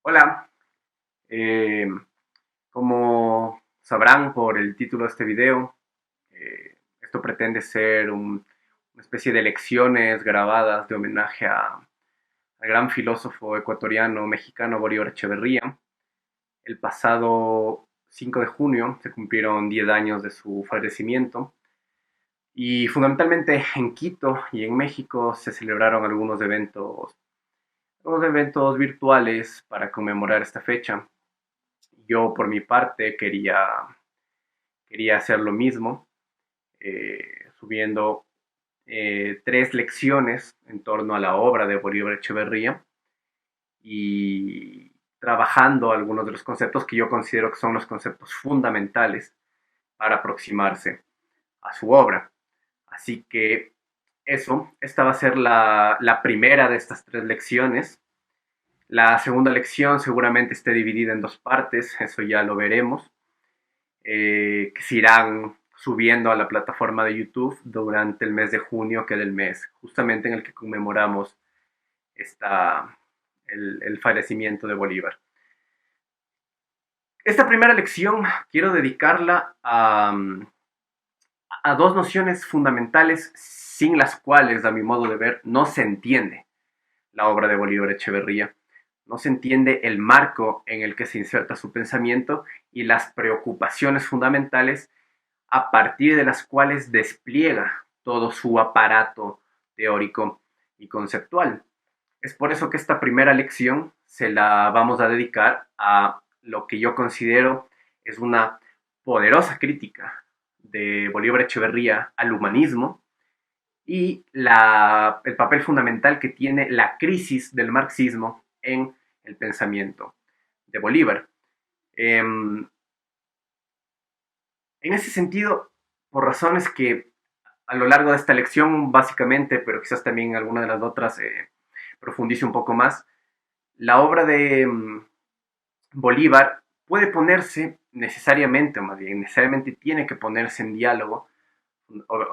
Hola, eh, como sabrán por el título de este video, esto pretende ser una especie de lecciones grabadas de homenaje al gran filósofo ecuatoriano mexicano Bolívar Echeverría. El pasado 5 de junio se cumplieron 10 años de su fallecimiento y fundamentalmente en Quito y en México se celebraron algunos eventos virtuales para conmemorar esta fecha. Yo por mi parte quería hacer lo mismo, subiendo tres lecciones en torno a la obra de Bolívar Echeverría y trabajando algunos de los conceptos que yo considero que son los conceptos fundamentales para aproximarse a su obra. Así que esta va a ser la primera de estas tres lecciones. La segunda lección seguramente esté dividida en dos partes, eso ya lo veremos, que se irán subiendo a la plataforma de YouTube durante el mes de junio, que es el mes justamente en el que conmemoramos el fallecimiento de Bolívar. Esta primera lección quiero dedicarla a dos nociones fundamentales sin las cuales, a mi modo de ver, no se entiende la obra de Bolívar Echeverría. No se entiende el marco en el que se inserta su pensamiento y las preocupaciones fundamentales a partir de las cuales despliega todo su aparato teórico y conceptual. Es por eso que esta primera lección se la vamos a dedicar a lo que yo considero es una poderosa crítica de Bolívar Echeverría al humanismo y el papel fundamental que tiene la crisis del marxismo en el pensamiento de Bolívar. En ese sentido, por razones que a lo largo de esta lección, básicamente, pero quizás también en alguna de las otras profundice un poco más, la obra de Bolívar puede ponerse necesariamente, o más bien necesariamente tiene que ponerse en diálogo,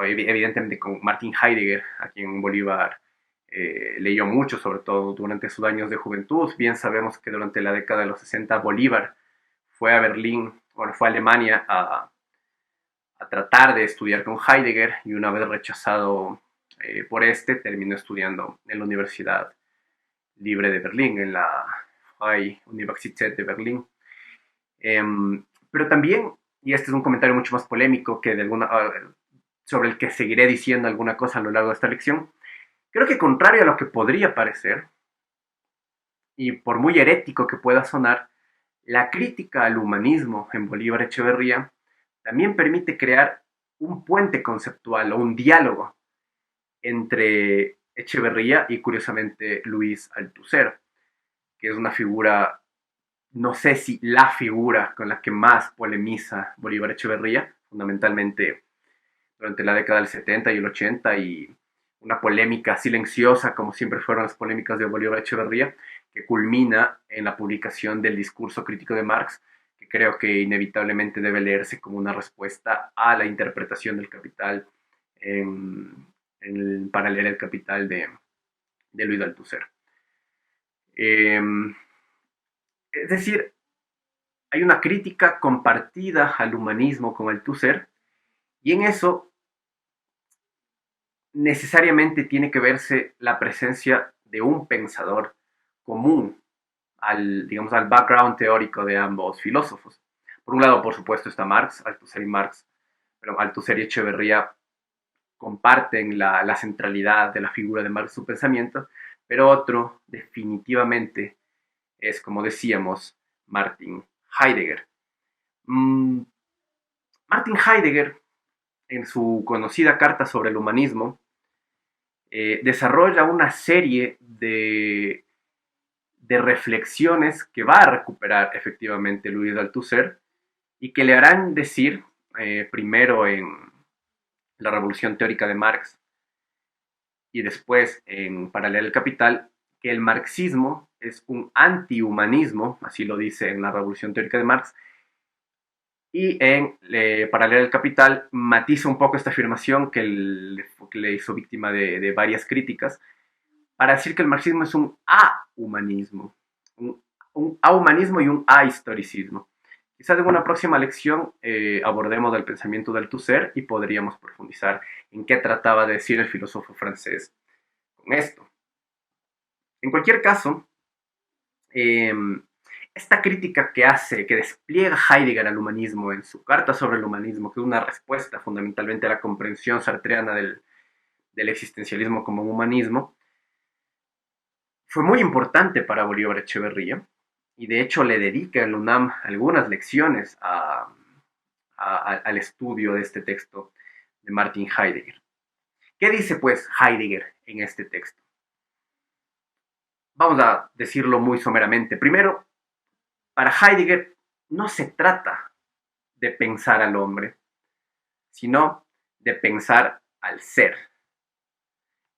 evidentemente con Martin Heidegger, a quien Bolívar leyó mucho, sobre todo durante sus años de juventud. Bien sabemos que durante la década de los 60 Bolívar fue a Berlín, bueno, fue a Alemania a tratar de estudiar con Heidegger y una vez rechazado por este, terminó estudiando en la Universidad Libre de Berlín, en la Freie Universität de Berlín. Eh, pero también, y este es un comentario mucho más polémico que sobre el que seguiré diciendo alguna cosa a lo largo de esta lección, creo que contrario a lo que podría parecer, y por muy herético que pueda sonar, la crítica al humanismo en Bolívar Echeverría también permite crear un puente conceptual o un diálogo entre Echeverría y curiosamente Luis Althusser, que es una figura, no sé si la figura con la que más polemiza Bolívar Echeverría, fundamentalmente durante la década del 70 y el 80, y una polémica silenciosa, como siempre fueron las polémicas de Bolívar Echeverría, que culmina en la publicación del discurso crítico de Marx, que creo que inevitablemente debe leerse como una respuesta a la interpretación del Capital para leer el Capital de Luis Althusser. Eh, es decir, hay una crítica compartida al humanismo con Althusser, y en eso necesariamente tiene que verse la presencia de un pensador común digamos, al background teórico de ambos filósofos. Por un lado, por supuesto, está Marx, Althusser y Marx, pero Althusser y Echeverría comparten la centralidad de la figura de Marx, su pensamiento, pero otro definitivamente es, como decíamos, Martin Heidegger. Martin Heidegger, en su conocida Carta sobre el Humanismo, desarrolla una serie de reflexiones que va a recuperar efectivamente Luis Althusser y que le harán decir, primero en la Revolución Teórica de Marx y después en Paralelo al Capital, que el marxismo es un antihumanismo, así lo dice en la Revolución Teórica de Marx, y en Paralelo al Capital matiza un poco esta afirmación que le hizo víctima varias críticas, para decir que el marxismo es un ahumanismo, un un ahumanismo y un ahistoricismo. Quizás en una próxima lección abordemos el pensamiento del Althusser y podríamos profundizar en qué trataba de decir el filósofo francés con esto. En cualquier caso, eh, esta crítica que hace, que despliega Heidegger al humanismo en su carta sobre el humanismo, que es una respuesta fundamentalmente a la comprensión sartreana del existencialismo como un humanismo, fue muy importante para Bolívar Echeverría y de hecho le dedica en la UNAM algunas lecciones al estudio de este texto de Martin Heidegger. ¿Qué dice pues Heidegger en este texto? Vamos a decirlo muy someramente. Primero, para Heidegger no se trata de pensar al hombre, sino de pensar al ser.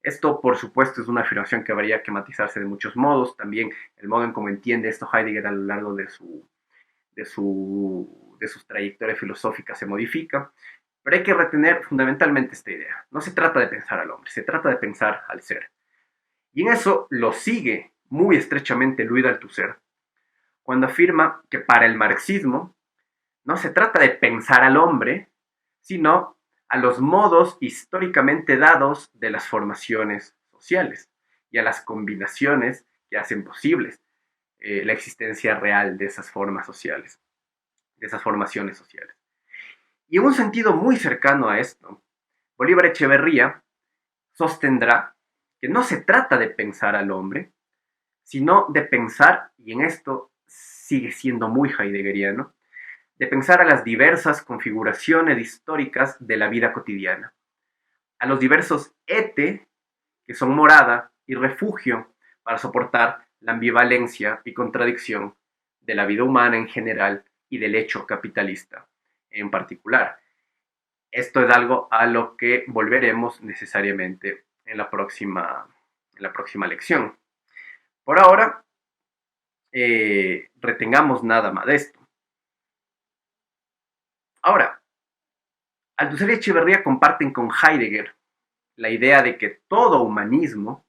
Esto, por supuesto, es una afirmación que habría que matizarse de muchos modos. También el modo en cómo entiende esto Heidegger a lo largo de sus trayectorias filosóficas se modifica. Pero hay que retener fundamentalmente esta idea. No se trata de pensar al hombre, se trata de pensar al ser. Y en eso lo sigue muy estrechamente Louis Althusser, cuando afirma que para el marxismo no se trata de pensar al hombre, sino a los modos históricamente dados de las formaciones sociales y a las combinaciones que hacen posibles la existencia real de esas formas sociales, de esas formaciones sociales. Y en un sentido muy cercano a esto, Bolívar Echeverría sostendrá que no se trata de pensar al hombre, sino de pensar, y en esto sigue siendo muy heideggeriano, de pensar a las diversas configuraciones históricas de la vida cotidiana, a los diversos ete, que son morada y refugio para soportar la ambivalencia y contradicción de la vida humana en general y del hecho capitalista en particular. Esto es algo a lo que volveremos necesariamente en la próxima lección. Por ahora, retengamos nada más de esto. Ahora, Althusser y Echeverría comparten con Heidegger la idea de que todo humanismo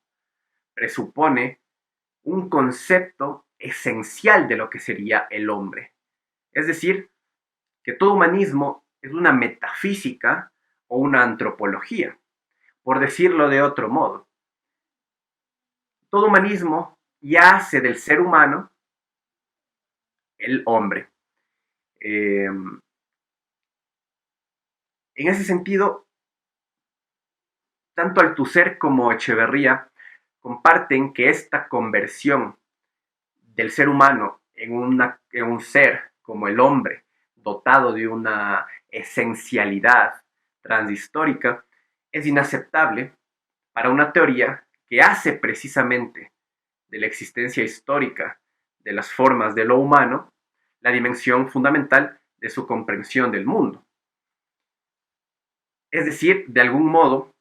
presupone un concepto esencial de lo que sería el hombre. Es decir, que todo humanismo es una metafísica o una antropología, por decirlo de otro modo. Todo humanismo ya hace del ser humano el hombre. En ese sentido, tanto Althusser como Echeverría comparten que esta conversión del ser humano en un ser como el hombre, dotado de una esencialidad transhistórica, es inaceptable para una teoría que hace precisamente de la existencia histórica de las formas de lo humano la dimensión fundamental de su comprensión del mundo. Es decir, de algún modo,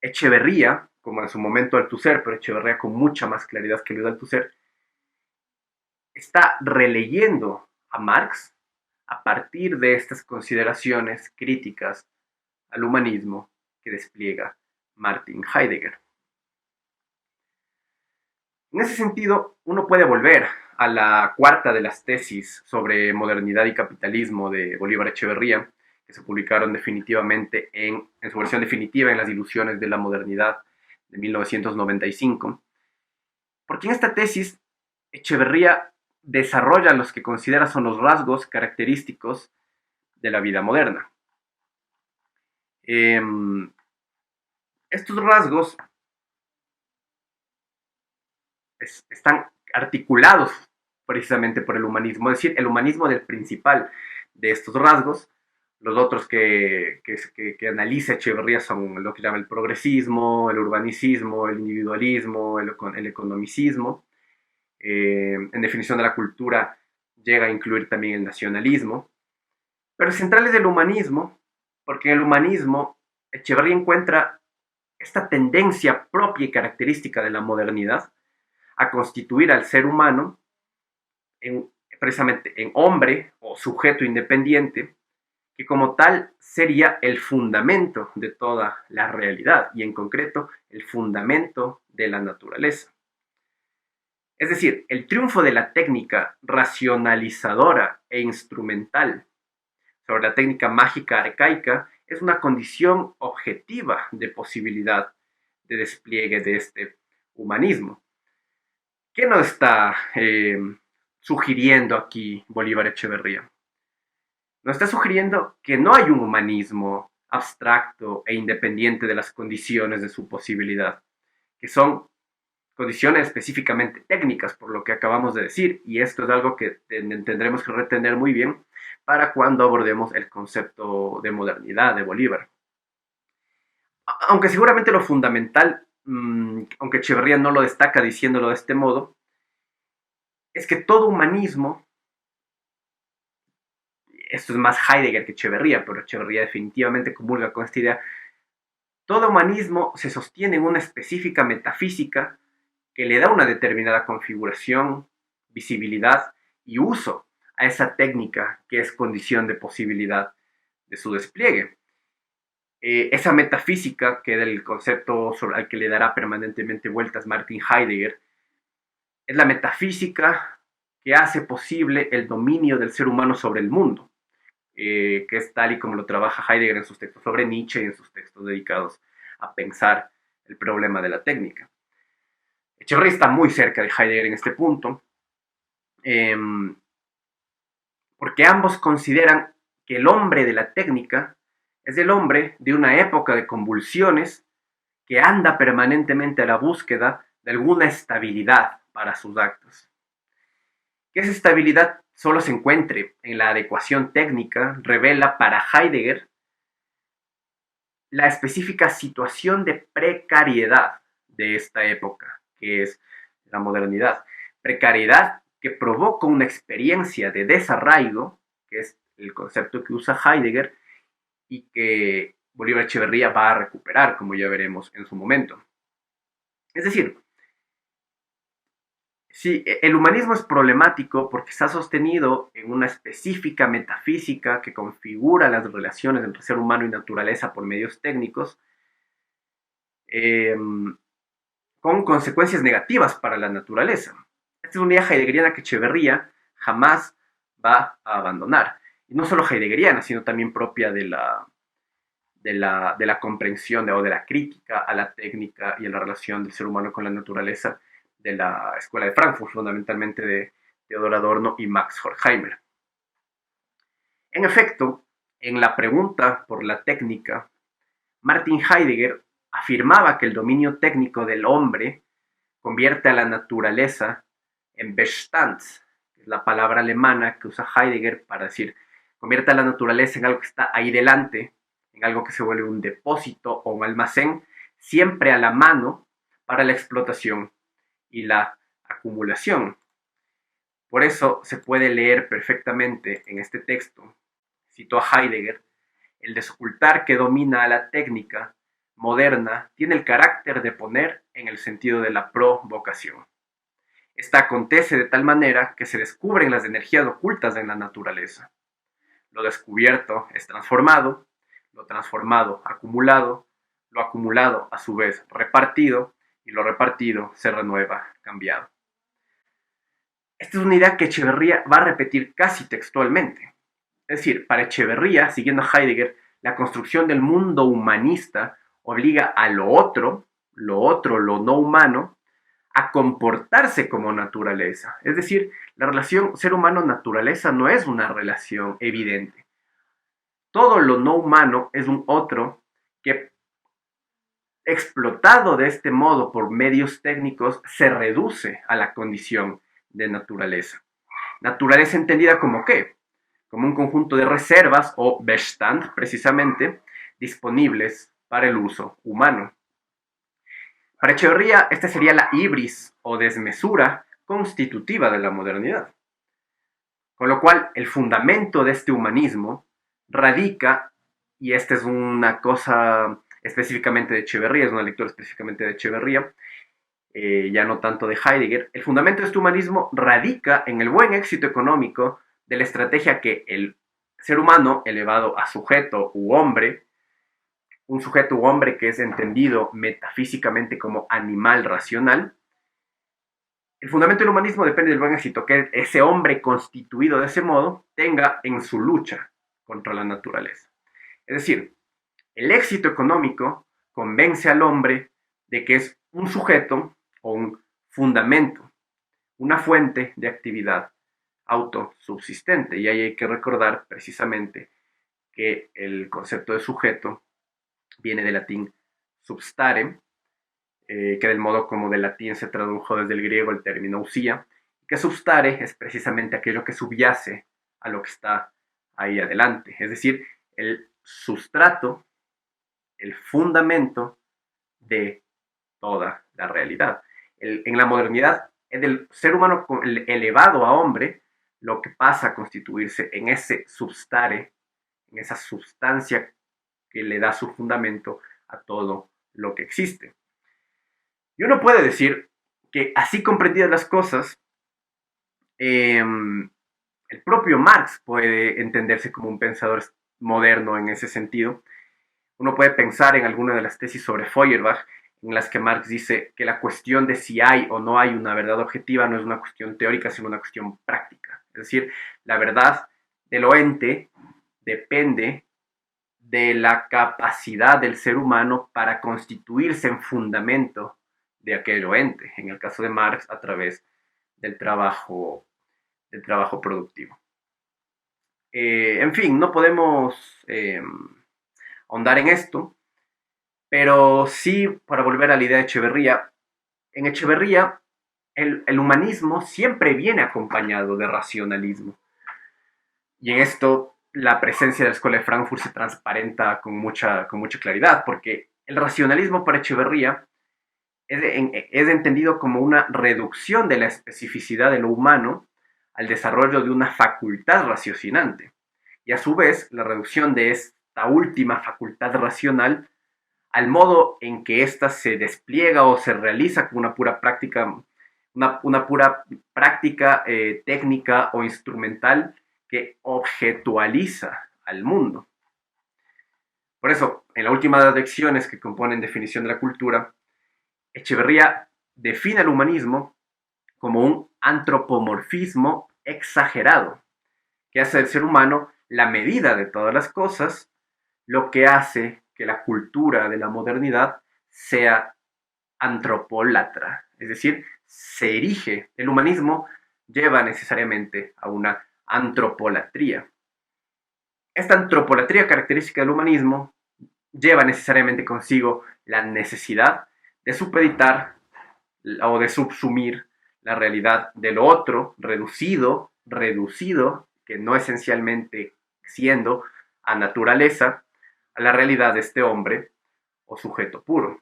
Echeverría, como en su momento Althusser, pero Echeverría con mucha más claridad que Luis Althusser, está releyendo a Marx a partir de estas consideraciones críticas al humanismo que despliega Martin Heidegger. En ese sentido, uno puede volver a la cuarta de las tesis sobre modernidad y capitalismo de Bolívar Echeverría, que se publicaron definitivamente en su versión definitiva en Las ilusiones de la modernidad de 1995, porque en esta tesis Echeverría desarrolla los que considera son los rasgos característicos de la vida moderna. Eh, Estos rasgos están articulados precisamente por el humanismo, es decir, el humanismo del principal de estos rasgos. Los otros que analiza Echeverría son lo que llama el progresismo, el urbanicismo, el individualismo, el economicismo. En definición de la cultura llega a incluir también el nacionalismo. Pero central es el humanismo, porque en el humanismo Echeverría encuentra esta tendencia propia y característica de la modernidad a constituir al ser humano precisamente en hombre o sujeto independiente, que como tal sería el fundamento de toda la realidad y en concreto el fundamento de la naturaleza. Es decir, el triunfo de la técnica racionalizadora e instrumental sobre la técnica mágica arcaica es una condición objetiva de posibilidad de despliegue de este humanismo. ¿Qué nos está sugiriendo aquí Bolívar Echeverría? Nos está sugiriendo que no hay un humanismo abstracto e independiente de las condiciones de su posibilidad, que son condiciones específicamente técnicas, por lo que acabamos de decir, y esto es algo que tendremos que retener muy bien para cuando abordemos el concepto de modernidad de Bolívar. Aunque seguramente lo fundamental, aunque Echeverría no lo destaca diciéndolo de este modo, es que todo humanismo, esto es más Heidegger que Echeverría, pero Echeverría definitivamente comulga con esta idea, todo humanismo se sostiene en una específica metafísica que le da una determinada configuración, visibilidad y uso a esa técnica que es condición de posibilidad de su despliegue. Esa metafísica, que es el concepto al que le dará permanentemente vueltas Martin Heidegger, es la metafísica que hace posible el dominio del ser humano sobre el mundo, que es tal y como lo trabaja Heidegger en sus textos sobre Nietzsche y en sus textos dedicados a pensar el problema de la técnica. Echeverría está muy cerca de Heidegger en este punto, eh, porque ambos consideran que el hombre de la técnica es el hombre de una época de convulsiones que anda permanentemente a la búsqueda de alguna estabilidad para sus actos. Que esa estabilidad solo se encuentre en la adecuación técnica revela para Heidegger la específica situación de precariedad de esta época, que es la modernidad. Precariedad que provoca una experiencia de desarraigo, que es el concepto que usa Heidegger, y que Bolívar Echeverría va a recuperar, como ya veremos en su momento. Es decir, sí, el humanismo es problemático porque está sostenido en una específica metafísica que configura las relaciones entre ser humano y naturaleza por medios técnicos, eh, con consecuencias negativas para la naturaleza. Esta es una idea heideggeriana que Echeverría jamás va a abandonar. Y no solo heideggeriana, sino también propia de la comprensión o de la crítica a la técnica y a la relación del ser humano con la naturaleza de la Escuela de Frankfurt, fundamentalmente de Theodor Adorno y Max Horkheimer. En efecto, en la pregunta por la técnica, Martin Heidegger afirmaba que el dominio técnico del hombre convierte a la naturaleza en Bestand, que es la palabra alemana que usa Heidegger para decir, convierte a la naturaleza en algo que está ahí delante, en algo que se vuelve un depósito o un almacén, siempre a la mano para la explotación y la acumulación. Por eso se puede leer perfectamente en este texto, cito a Heidegger, el desocultar que domina a la técnica moderna tiene el carácter de poner en el sentido de la provocación. Esta acontece de tal manera que se descubren las energías ocultas en la naturaleza. Lo descubierto es transformado, lo transformado acumulado, lo acumulado a su vez repartido y lo repartido se renueva cambiado. Esta es una idea que Echeverría va a repetir casi textualmente. Es decir, para Echeverría, siguiendo a Heidegger, la construcción del mundo humanista obliga a lo otro, lo no humano, a comportarse como naturaleza. Es decir, la relación ser humano-naturaleza no es una relación evidente. Todo lo no humano es un otro que, explotado de este modo por medios técnicos, se reduce a la condición de naturaleza. Naturaleza entendida como ¿qué? Como un conjunto de reservas o Bestand, precisamente, disponibles para el uso humano. Para Echeverría, esta sería la ibris o desmesura constitutiva de la modernidad. Con lo cual, el fundamento de este humanismo radica, y esta es una cosa específicamente de Echeverría, es una lectura específicamente de Echeverría, ya no tanto de Heidegger, el fundamento de este humanismo radica en el buen éxito económico de la estrategia que el ser humano elevado a sujeto u hombre, un sujeto u hombre que es entendido metafísicamente como animal racional, El fundamento del humanismo depende del buen éxito que ese hombre constituido de ese modo tenga en su lucha contra la naturaleza. Es decir, el éxito económico convence al hombre de que es un sujeto o un fundamento, una fuente de actividad autosubsistente. Y ahí hay que recordar precisamente que el concepto de sujeto viene del latín substare, que del modo como del latín se tradujo desde el griego el término usía, que substare es precisamente aquello que subyace a lo que está ahí adelante, es decir, el sustrato, el fundamento de toda la realidad. En la modernidad, es del ser humano elevado a hombre, lo que pasa a constituirse en ese substare, en esa sustancia que le da su fundamento a todo lo que existe. Y uno puede decir que así comprendidas las cosas, el propio Marx puede entenderse como un pensador moderno en ese sentido. Uno puede pensar en alguna de las tesis sobre Feuerbach, en las que Marx dice que la cuestión de si hay o no hay una verdad objetiva no es una cuestión teórica, sino una cuestión práctica. Es decir, la verdad de lo ente depende de la capacidad del ser humano para constituirse en fundamento de aquello ente, en el caso de Marx, a través del trabajo productivo. En fin, no podemos ahondar en esto, pero sí, para volver a la idea de Echeverría, en Echeverría el humanismo siempre viene acompañado de racionalismo. Y en esto la presencia de la Escuela de Frankfurt se transparenta con mucha claridad, porque el racionalismo para Echeverría es entendido como una reducción de la especificidad de lo humano al desarrollo de una facultad raciocinante. Y a su vez, la reducción de esta última facultad racional al modo en que ésta se despliega o se realiza con una pura práctica, una pura práctica técnica o instrumental que objetualiza al mundo. Por eso, en la última de las lecciones que componen definición de la cultura, Echeverría define el humanismo como un antropomorfismo exagerado, que hace del ser humano la medida de todas las cosas, lo que hace que la cultura de la modernidad sea antropólatra, es decir, se erige, el humanismo lleva necesariamente a una antropolatría. Esta antropolatría característica del humanismo lleva necesariamente consigo la necesidad de supeditar o de subsumir la realidad de lo otro, reducido, que no esencialmente siendo a naturaleza, a la realidad de este hombre o sujeto puro.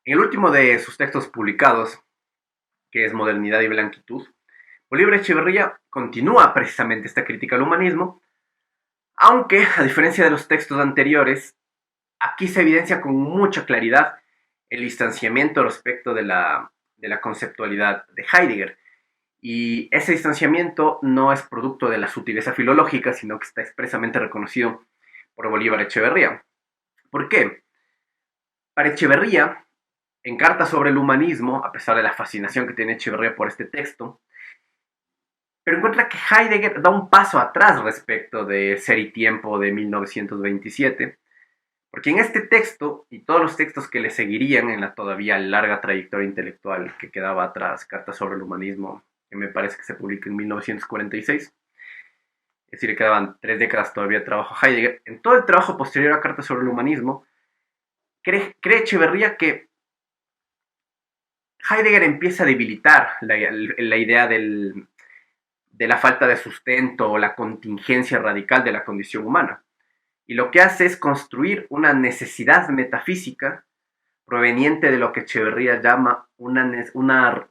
En el último de sus textos publicados, que es Modernidad y Blanquitud, Bolívar Echeverría continúa precisamente esta crítica al humanismo, aunque, a diferencia de los textos anteriores, aquí se evidencia con mucha claridad el distanciamiento respecto de la conceptualidad de Heidegger. Y ese distanciamiento no es producto de la sutileza filológica, sino que está expresamente reconocido por Bolívar Echeverría. ¿Por qué? Para Echeverría, en Carta sobre el humanismo, a pesar de la fascinación que tiene Echeverría por este texto, pero encuentra que Heidegger da un paso atrás respecto de Ser y Tiempo de 1927, porque en este texto y todos los textos que le seguirían en la todavía larga trayectoria intelectual que quedaba atrás, Carta sobre el humanismo, que me parece que se publica en 1946, es decir, quedaban 3 décadas todavía de trabajo Heidegger, en todo el trabajo posterior a Carta sobre el humanismo, cree Echeverría que Heidegger empieza a debilitar la idea de la falta de sustento o la contingencia radical de la condición humana. Y lo que hace es construir una necesidad metafísica proveniente de lo que Echeverría llama una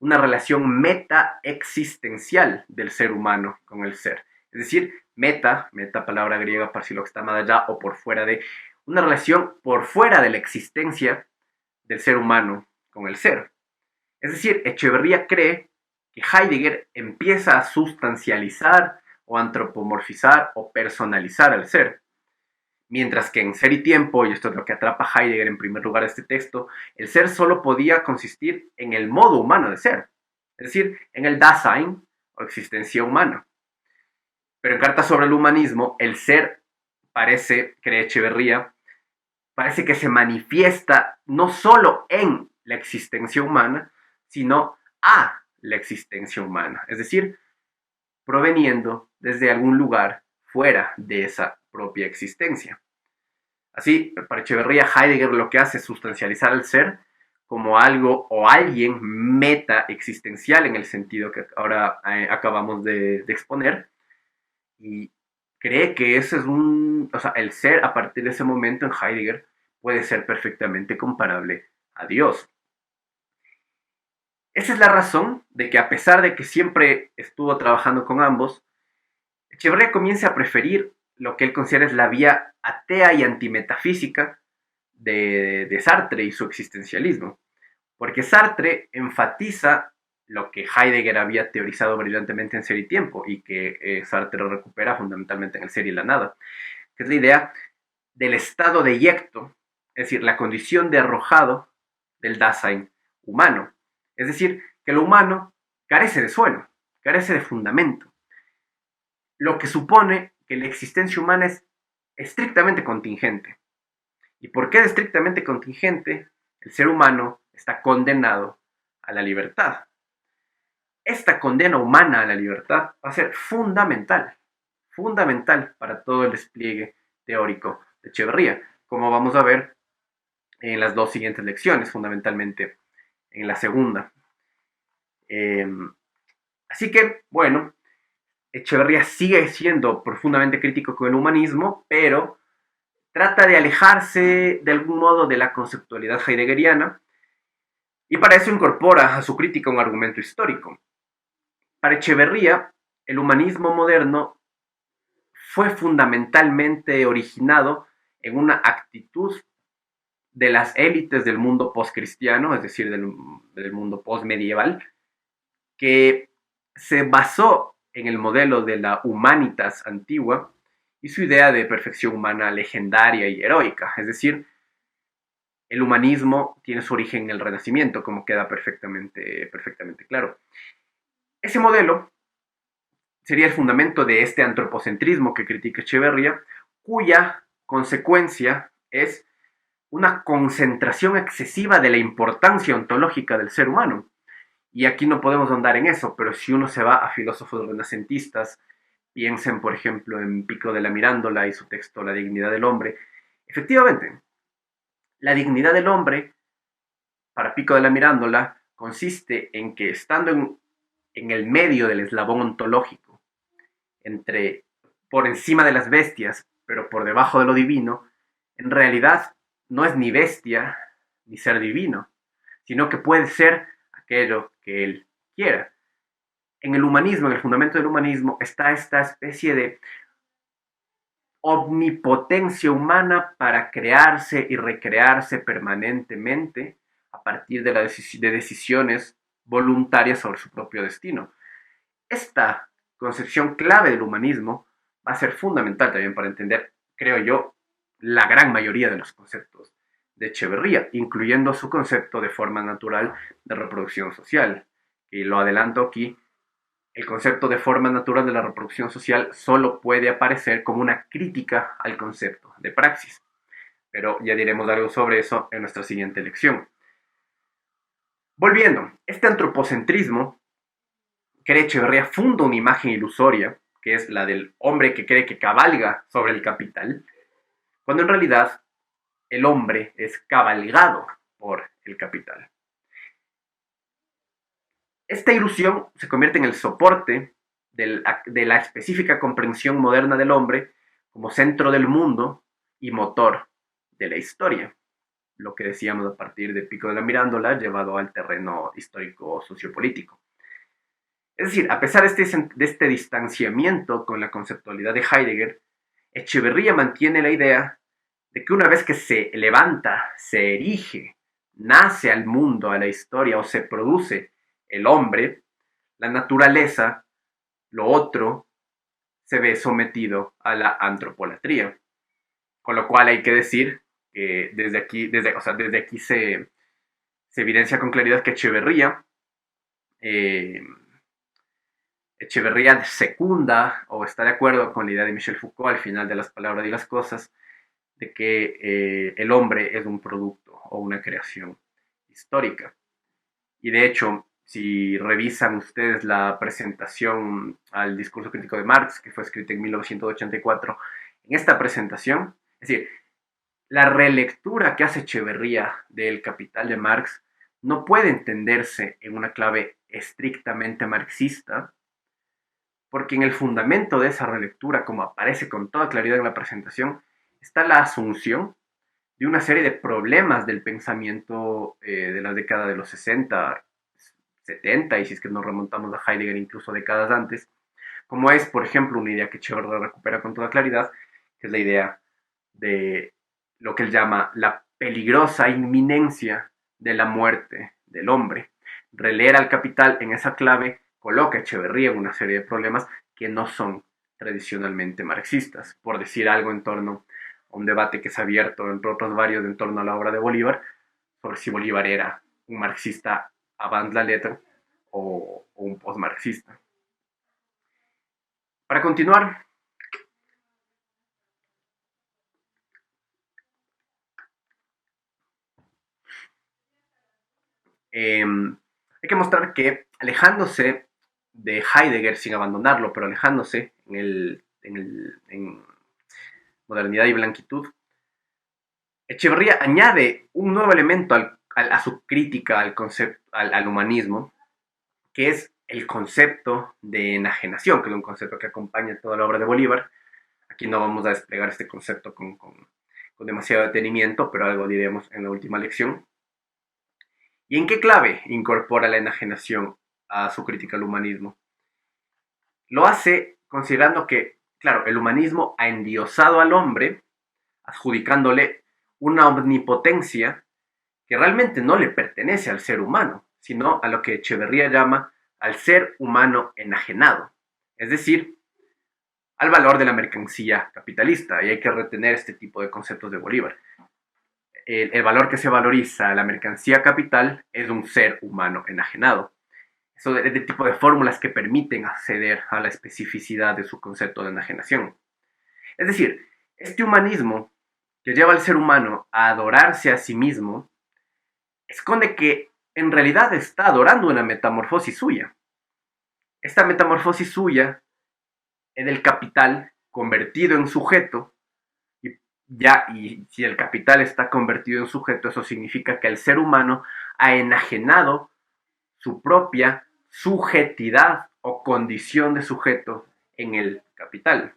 relación meta-existencial del ser humano con el ser. Es decir, meta palabra griega para si lo que está más allá o por fuera de, una relación por fuera de la existencia del ser humano con el ser. Es decir, Echeverría cree que Heidegger empieza a sustancializar o antropomorfizar o personalizar al ser. Mientras que en Ser y Tiempo, y esto es lo que atrapa a Heidegger en primer lugar de este texto, el ser solo podía consistir en el modo humano de ser, es decir, en el Dasein o existencia humana. Pero en Carta sobre el Humanismo, el ser parece, cree Echeverría, parece que se manifiesta no solo en la existencia humana, sino a la existencia humana, es decir, proveniendo desde algún lugar fuera de esa propia existencia. Así, para Echeverría, Heidegger lo que hace es sustancializar al ser como algo o alguien meta existencial en el sentido que ahora acabamos de exponer, y cree que ese es o sea, el ser a partir de ese momento en Heidegger puede ser perfectamente comparable a Dios. Esa es la razón de que, a pesar de que siempre estuvo trabajando con ambos, Echeverría comienza a preferir lo que él considera es la vía atea y antimetafísica de Sartre y su existencialismo, porque Sartre enfatiza lo que Heidegger había teorizado brillantemente en Ser y Tiempo, y que Sartre lo recupera fundamentalmente en El Ser y la Nada, que es la idea del estado de yecto, es decir, la condición de arrojado del Dasein humano. Es decir, que lo humano carece de suelo, carece de fundamento, lo que supone que la existencia humana es estrictamente contingente. ¿Y por qué es estrictamente contingente? El ser humano está condenado a la libertad. Esta condena humana a la libertad va a ser fundamental, fundamental para todo el despliegue teórico de Echeverría, como vamos a ver en las dos siguientes lecciones, fundamentalmente en la segunda. Así que, bueno, Echeverría sigue siendo profundamente crítico con el humanismo, pero trata de alejarse de algún modo de la conceptualidad heideggeriana, y para eso incorpora a su crítica un argumento histórico. Para Echeverría, el humanismo moderno fue fundamentalmente originado en una actitud de las élites del mundo postcristiano, es decir, del mundo postmedieval, que se basó en el modelo de la humanitas antigua y su idea de perfección humana legendaria y heroica. Es decir, el humanismo tiene su origen en el Renacimiento, como queda perfectamente claro. Ese modelo sería el fundamento de este antropocentrismo que critica Echeverría, cuya consecuencia es una concentración excesiva de la importancia ontológica del ser humano. Y aquí no podemos ahondar en eso, pero si uno se va a filósofos renacentistas, piensen por ejemplo en Pico de la Mirándola y su texto La dignidad del hombre. Efectivamente, la dignidad del hombre, para Pico de la Mirándola, consiste en que, estando en el medio del eslabón ontológico, entre por encima de las bestias, pero por debajo de lo divino, en realidad no es ni bestia ni ser divino, sino que puede ser aquello que él quiera. En el humanismo, en el fundamento del humanismo, está esta especie de omnipotencia humana para crearse y recrearse permanentemente a partir de decisiones voluntarias sobre su propio destino. Esta concepción clave del humanismo va a ser fundamental también para entender, creo yo, la gran mayoría de los conceptos de Echeverría, incluyendo su concepto de forma natural de reproducción social. Y lo adelanto aquí, el concepto de forma natural de la reproducción social solo puede aparecer como una crítica al concepto de praxis. Pero ya diremos algo sobre eso en nuestra siguiente lección. Volviendo, este antropocentrismo, cree Echeverría, funda una imagen ilusoria, que es la del hombre que cree que cabalga sobre el capital, cuando en realidad el hombre es cabalgado por el capital. Esta ilusión se convierte en el soporte de la específica comprensión moderna del hombre como centro del mundo y motor de la historia. Lo que decíamos a partir de Pico de la Mirándola, llevado al terreno histórico sociopolítico. Es decir, a pesar de este distanciamiento con la conceptualidad de Heidegger, Echeverría mantiene la idea de que una vez que se levanta, se erige, nace al mundo, a la historia, o se produce el hombre, la naturaleza, lo otro, se ve sometido a la antropolatría. Con lo cual hay que decir que desde aquí se evidencia con claridad que eh, Echeverría secunda o está de acuerdo con la idea de Michel Foucault al final de Las palabras y las cosas, de que el hombre es un producto o una creación histórica. Y de hecho, si revisan ustedes la presentación al discurso crítico de Marx, que fue escrita en 1984, en esta presentación, es decir, la relectura que hace Echeverría del Capital de Marx no puede entenderse en una clave estrictamente marxista, porque en el fundamento de esa relectura, como aparece con toda claridad en la presentación, está la asunción de una serie de problemas del pensamiento de la década de los 60, 70, y si es que nos remontamos a Heidegger incluso décadas antes, como es, por ejemplo, una idea que Echeverría recupera con toda claridad, que es la idea de lo que él llama la peligrosa inminencia de la muerte del hombre. Releer al Capital en esa clave coloca a Echeverría en una serie de problemas que no son tradicionalmente marxistas. Por decir algo en torno a un debate que se ha abierto, entre otros varios, en torno a la obra de Bolívar, sobre si Bolívar era un marxista avant la lettre o un postmarxista. Para continuar, hay que mostrar que alejándose de Heidegger sin abandonarlo, pero alejándose en Modernidad y Blanquitud, Echeverría añade un nuevo elemento a su crítica al humanismo, que es el concepto de enajenación, que es un concepto que acompaña toda la obra de Bolívar. Aquí no vamos a desplegar este concepto con demasiado detenimiento, pero algo diremos en la última lección. ¿Y en qué clave incorpora la enajenación a su crítica al humanismo? Lo hace considerando que, claro, el humanismo ha endiosado al hombre, adjudicándole una omnipotencia que realmente no le pertenece al ser humano, sino a lo que Echeverría llama al ser humano enajenado, es decir, al valor de la mercancía capitalista. Y hay que retener este tipo de conceptos de Bolívar. El valor que se valoriza a la mercancía capital es un ser humano enajenado. Eso es el tipo de fórmulas que permiten acceder a la especificidad de su concepto de enajenación. Es decir, este humanismo que lleva al ser humano a adorarse a sí mismo, esconde que en realidad está adorando una metamorfosis suya. Esta metamorfosis suya es del capital convertido en sujeto, y si el capital está convertido en sujeto, eso significa que el ser humano ha enajenado su propia subjetidad o condición de sujeto en el capital.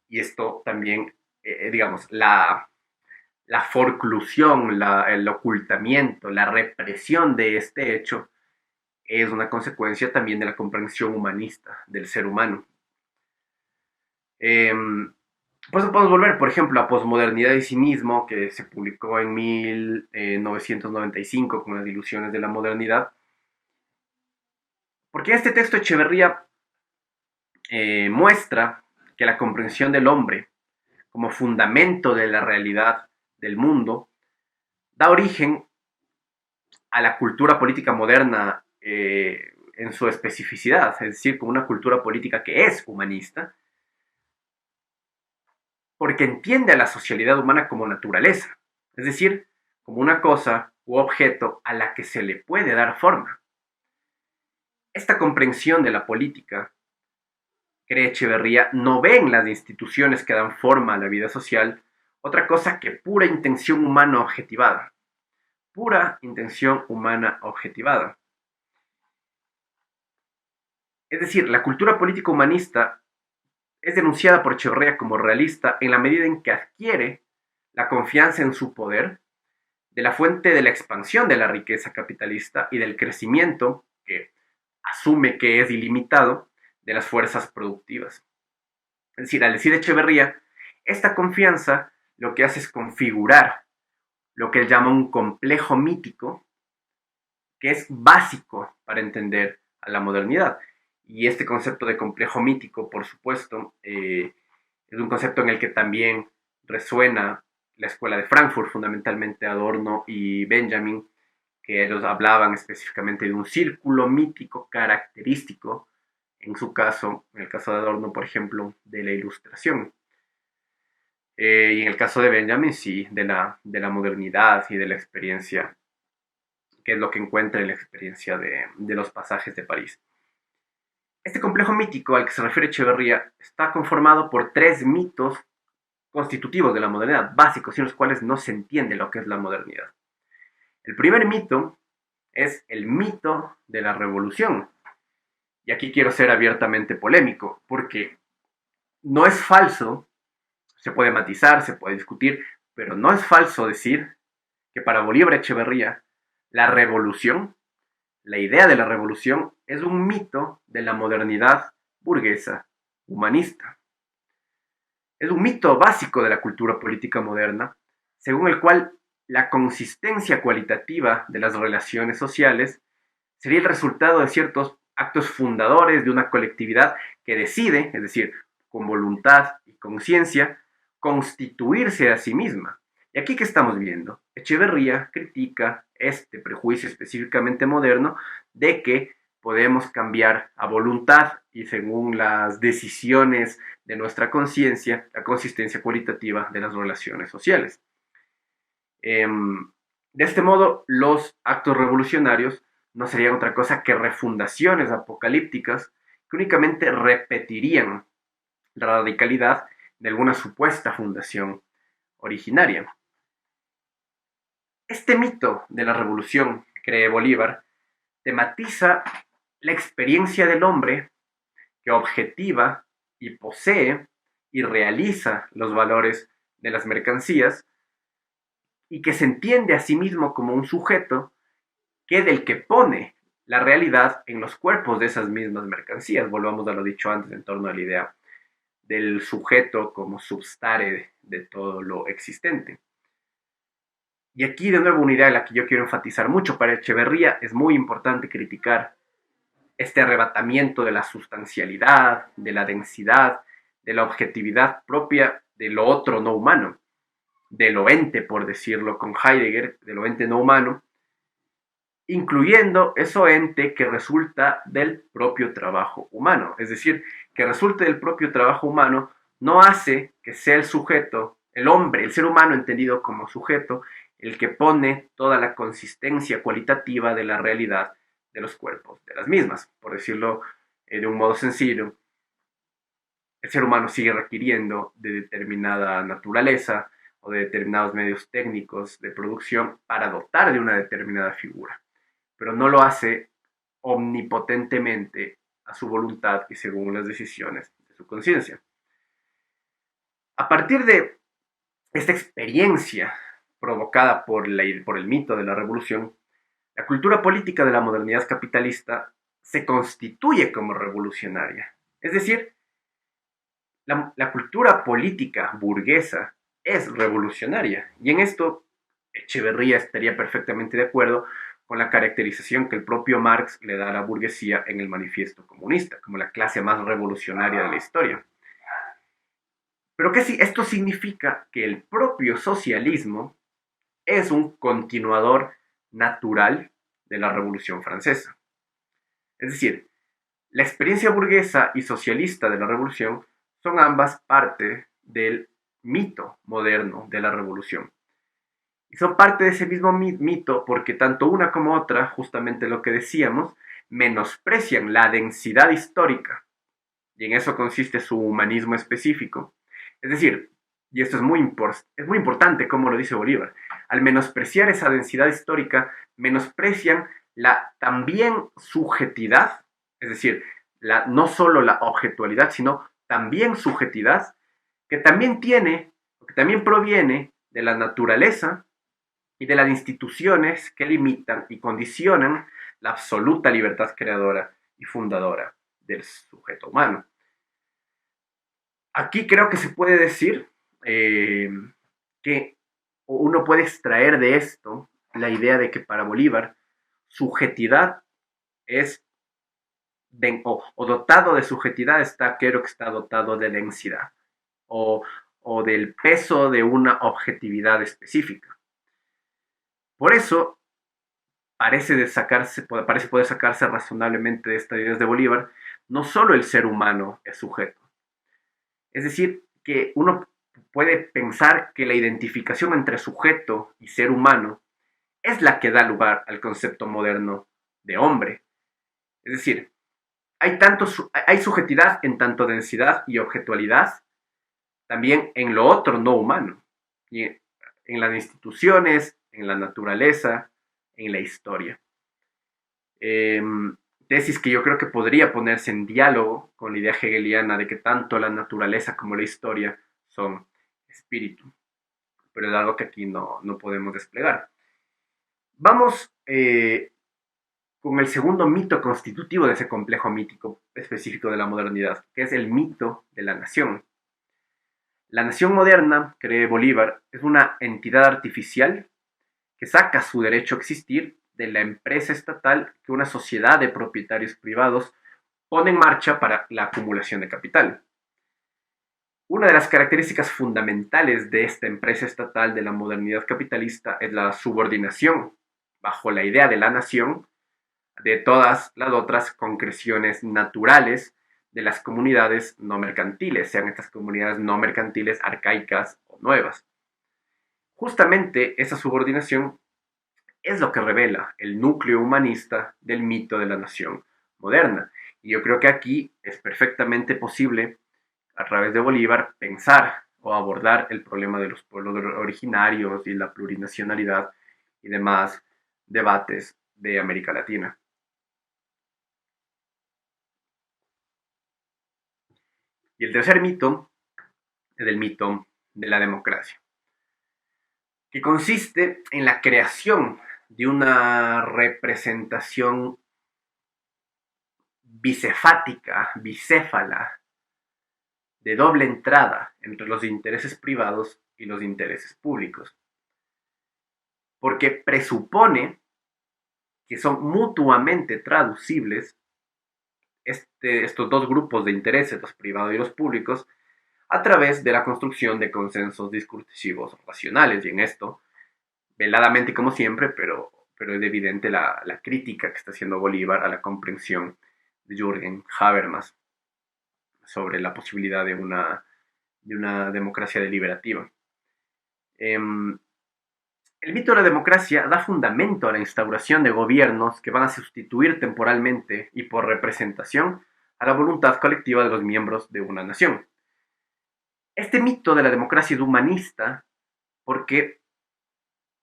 Y esto también, digamos, la forclusión, el ocultamiento, la represión de este hecho es una consecuencia también de la comprensión humanista del ser humano. Por eso podemos volver, por ejemplo, a Posmodernidad y Cinismo, que se publicó en 1995 con las ilusiones de la modernidad. Porque este texto Echeverría muestra que la comprensión del hombre como fundamento de la realidad del mundo da origen a la cultura política moderna en su especificidad, es decir, como una cultura política que es humanista, porque entiende a la socialidad humana como naturaleza, es decir, como una cosa u objeto a la que se le puede dar forma. Esta comprensión de la política, cree Echeverría, no ve en las instituciones que dan forma a la vida social otra cosa que pura intención humana objetivada. Pura intención humana objetivada. Es decir, la cultura política humanista es denunciada por Echeverría como realista en la medida en que adquiere la confianza en su poder de la fuente de la expansión de la riqueza capitalista y del crecimiento, que asume que es ilimitado, de las fuerzas productivas. Es decir, al decir Echeverría, esta confianza lo que hace es configurar lo que él llama un complejo mítico, que es básico para entender a la modernidad. Y este concepto de complejo mítico, por supuesto, es un concepto en el que también resuena la escuela de Frankfurt, fundamentalmente Adorno y Benjamin, que ellos hablaban específicamente de un círculo mítico característico, en su caso, en el caso de Adorno, por ejemplo, de la Ilustración. Y en el caso de Benjamin, sí, de la modernidad y de la experiencia, que es lo que encuentra en la experiencia de los pasajes de París. Este complejo mítico al que se refiere Echeverría está conformado por tres mitos constitutivos de la modernidad, básicos, sin los cuales no se entiende lo que es la modernidad. El primer mito es el mito de la revolución. Y aquí quiero ser abiertamente polémico, porque no es falso, se puede matizar, se puede discutir, pero no es falso decir que para Bolívar Echeverría la revolución, la idea de la revolución, es un mito de la modernidad burguesa, humanista. Es un mito básico de la cultura política moderna, según el cual la consistencia cualitativa de las relaciones sociales sería el resultado de ciertos actos fundadores de una colectividad que decide, es decir, con voluntad y conciencia, constituirse a sí misma. Y aquí que estamos viendo, Echeverría critica este prejuicio específicamente moderno de que podemos cambiar a voluntad y según las decisiones de nuestra conciencia, la consistencia cualitativa de las relaciones sociales. De este modo, los actos revolucionarios no serían otra cosa que refundaciones apocalípticas que únicamente repetirían la radicalidad de alguna supuesta fundación originaria. Este mito de la revolución, cree Bolívar, tematiza la experiencia del hombre que objetiva y posee y realiza los valores de las mercancías y que se entiende a sí mismo como un sujeto que del que pone la realidad en los cuerpos de esas mismas mercancías. Volvamos a lo dicho antes en torno a la idea del sujeto como substare de todo lo existente. Y aquí de nuevo una idea en la que yo quiero enfatizar mucho. Para Echeverría es muy importante criticar este arrebatamiento de la sustancialidad, de la densidad, de la objetividad propia de lo otro no humano, de lo ente, por decirlo con Heidegger, de lo ente no humano, incluyendo eso ente que resulta del propio trabajo humano. Es decir, que resulte del propio trabajo humano no hace que sea el sujeto, el hombre, el ser humano entendido como sujeto, el que pone toda la consistencia cualitativa de la realidad de los cuerpos, de las mismas. Por decirlo de un modo sencillo, el ser humano sigue requiriendo de determinada naturaleza o de determinados medios técnicos de producción para dotar de una determinada figura, pero no lo hace omnipotentemente a su voluntad y según las decisiones de su conciencia. A partir de esta experiencia provocada por el mito de la revolución, la cultura política de la modernidad capitalista se constituye como revolucionaria. Es decir, la cultura política burguesa es revolucionaria. Y en esto Echeverría estaría perfectamente de acuerdo con la caracterización que el propio Marx le da a la burguesía en el Manifiesto Comunista, como la clase más revolucionaria de la historia. Pero que esto significa que el propio socialismo es un continuador natural de la Revolución Francesa. Es decir, la experiencia burguesa y socialista de la revolución son ambas parte del mito moderno de la revolución. Y son parte de ese mismo mito porque tanto una como otra, justamente lo que decíamos, menosprecian la densidad histórica. Y en eso consiste su humanismo específico. Es decir, y esto es muy importante como lo dice Bolívar, al menospreciar esa densidad histórica, menosprecian la también subjetividad, es decir, no solo la objetualidad, sino también subjetividad, que también tiene, que también proviene de la naturaleza y de las instituciones que limitan y condicionan la absoluta libertad creadora y fundadora del sujeto humano. Aquí creo que se puede decir que uno puede extraer de esto la idea de que para Bolívar subjetividad es o dotado de subjetividad está aquello que está dotado de densidad o, o del peso de una objetividad específica. Por eso parece poder sacarse razonablemente de estas ideas de Bolívar, no solo el ser humano es sujeto. Es decir, que uno puede pensar que la identificación entre sujeto y ser humano es la que da lugar al concepto moderno de hombre. Es decir, hay subjetividad en tanto densidad y objetualidad, también en lo otro no humano, y en las instituciones, en la naturaleza, en la historia. Eh, Tesis que yo creo que podría ponerse en diálogo con la idea hegeliana de que tanto la naturaleza como la historia son espíritu, pero es algo que aquí no podemos desplegar. Vamos con el segundo mito constitutivo de ese complejo mítico específico de la modernidad, que es el mito de la nación. La nación moderna, cree Bolívar, es una entidad artificial que saca su derecho a existir de la empresa estatal que una sociedad de propietarios privados pone en marcha para la acumulación de capital. Una de las características fundamentales de esta empresa estatal de la modernidad capitalista es la subordinación, bajo la idea de la nación, de todas las otras concreciones naturales de las comunidades no mercantiles, sean estas comunidades no mercantiles arcaicas o nuevas. Justamente esa subordinación es lo que revela el núcleo humanista del mito de la nación moderna. Y yo creo que aquí es perfectamente posible, a través de Bolívar, pensar o abordar el problema de los pueblos originarios y la plurinacionalidad y demás debates de América Latina. Y el tercer mito es el mito de la democracia, que consiste en la creación de una representación bicefática, bicéfala, de doble entrada entre los intereses privados y los intereses públicos, porque presupone que son mutuamente traducibles estos dos grupos de intereses, los privados y los públicos, a través de la construcción de consensos discursivos racionales. Y en esto, veladamente como siempre, pero es evidente la crítica que está haciendo Bolívar a la comprensión de Jürgen Habermas sobre la posibilidad de una democracia deliberativa. El mito de la democracia da fundamento a la instauración de gobiernos que van a sustituir temporalmente y por representación a la voluntad colectiva de los miembros de una nación. Este mito de la democracia es humanista porque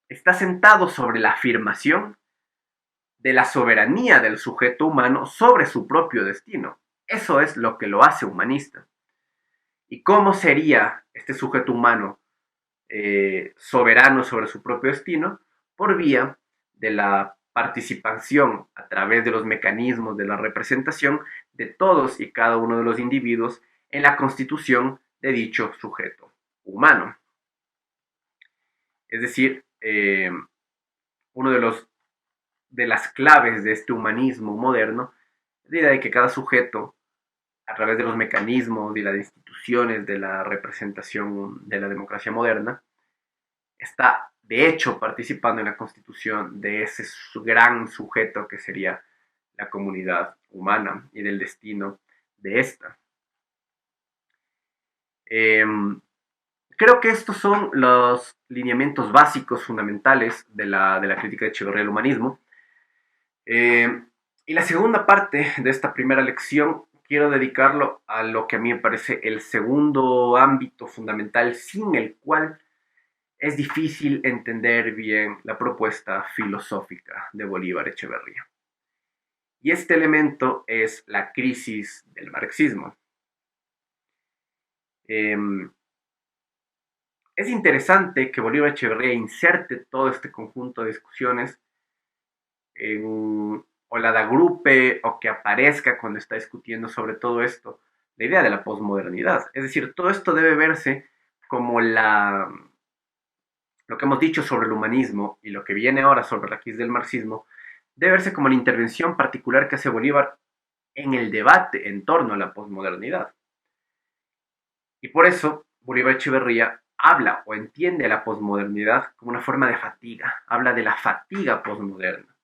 está sentado sobre la afirmación de la soberanía del sujeto humano sobre su propio destino. Eso es lo que lo hace humanista. ¿Y cómo sería este sujeto humano soberano sobre su propio destino? Por vía de la participación a través de los mecanismos de la representación de todos y cada uno de los individuos en la constitución de dicho sujeto humano. Es decir, uno de las claves de este humanismo moderno es la idea de que cada sujeto, a través de los mecanismos y las instituciones de la representación de la democracia moderna, está de hecho participando en la constitución de ese gran sujeto que sería la comunidad humana y del destino de esta. Creo que estos son los lineamientos básicos, fundamentales de la crítica de Echeverría al humanismo. Y la segunda parte de esta primera lección quiero dedicarlo a lo que a mí me parece el segundo ámbito fundamental sin el cual es difícil entender bien la propuesta filosófica de Bolívar Echeverría. Y este elemento es la crisis del marxismo. Es interesante que Bolívar Echeverría inserte todo este conjunto de discusiones o la agrupe o que aparezca cuando está discutiendo sobre todo esto, la idea de la posmodernidad. Es decir, todo esto debe verse como lo que hemos dicho sobre el humanismo y lo que viene ahora sobre la crisis del marxismo, debe verse como la intervención particular que hace Bolívar en el debate en torno a la posmodernidad. Y por eso Bolívar Echeverría habla o entiende la posmodernidad como una forma de fatiga, habla de la fatiga posmoderna.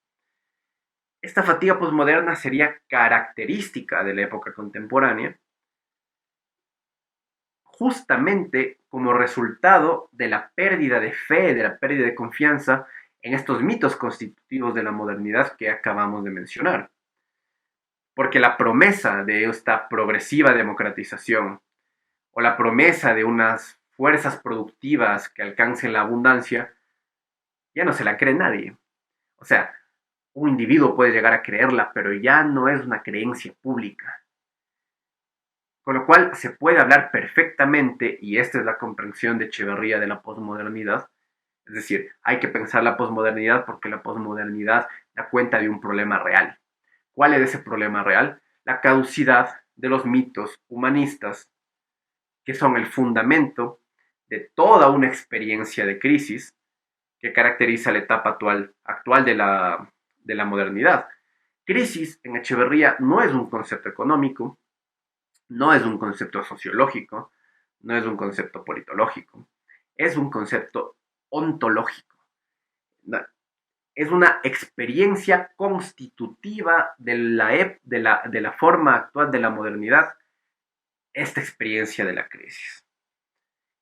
Esta fatiga posmoderna sería característica de la época contemporánea, justamente como resultado de la pérdida de fe, de la pérdida de confianza en estos mitos constitutivos de la modernidad que acabamos de mencionar. Porque la promesa de esta progresiva democratización o la promesa de unas fuerzas productivas que alcancen la abundancia, ya no se la cree nadie. O sea, un individuo puede llegar a creerla, pero ya no es una creencia pública. Con lo cual se puede hablar perfectamente, y esta es la comprensión de Echeverría de la posmodernidad, es decir, hay que pensar la posmodernidad porque la posmodernidad da cuenta de un problema real. ¿Cuál es ese problema real? La caducidad de los mitos humanistas, que son el fundamento de toda una experiencia de crisis que caracteriza la etapa actual de la modernidad. Crisis en Echeverría no es un concepto económico, no es un concepto sociológico, no es un concepto politológico, es un concepto ontológico. Es una experiencia constitutiva de la forma actual de la modernidad, esta experiencia de la crisis,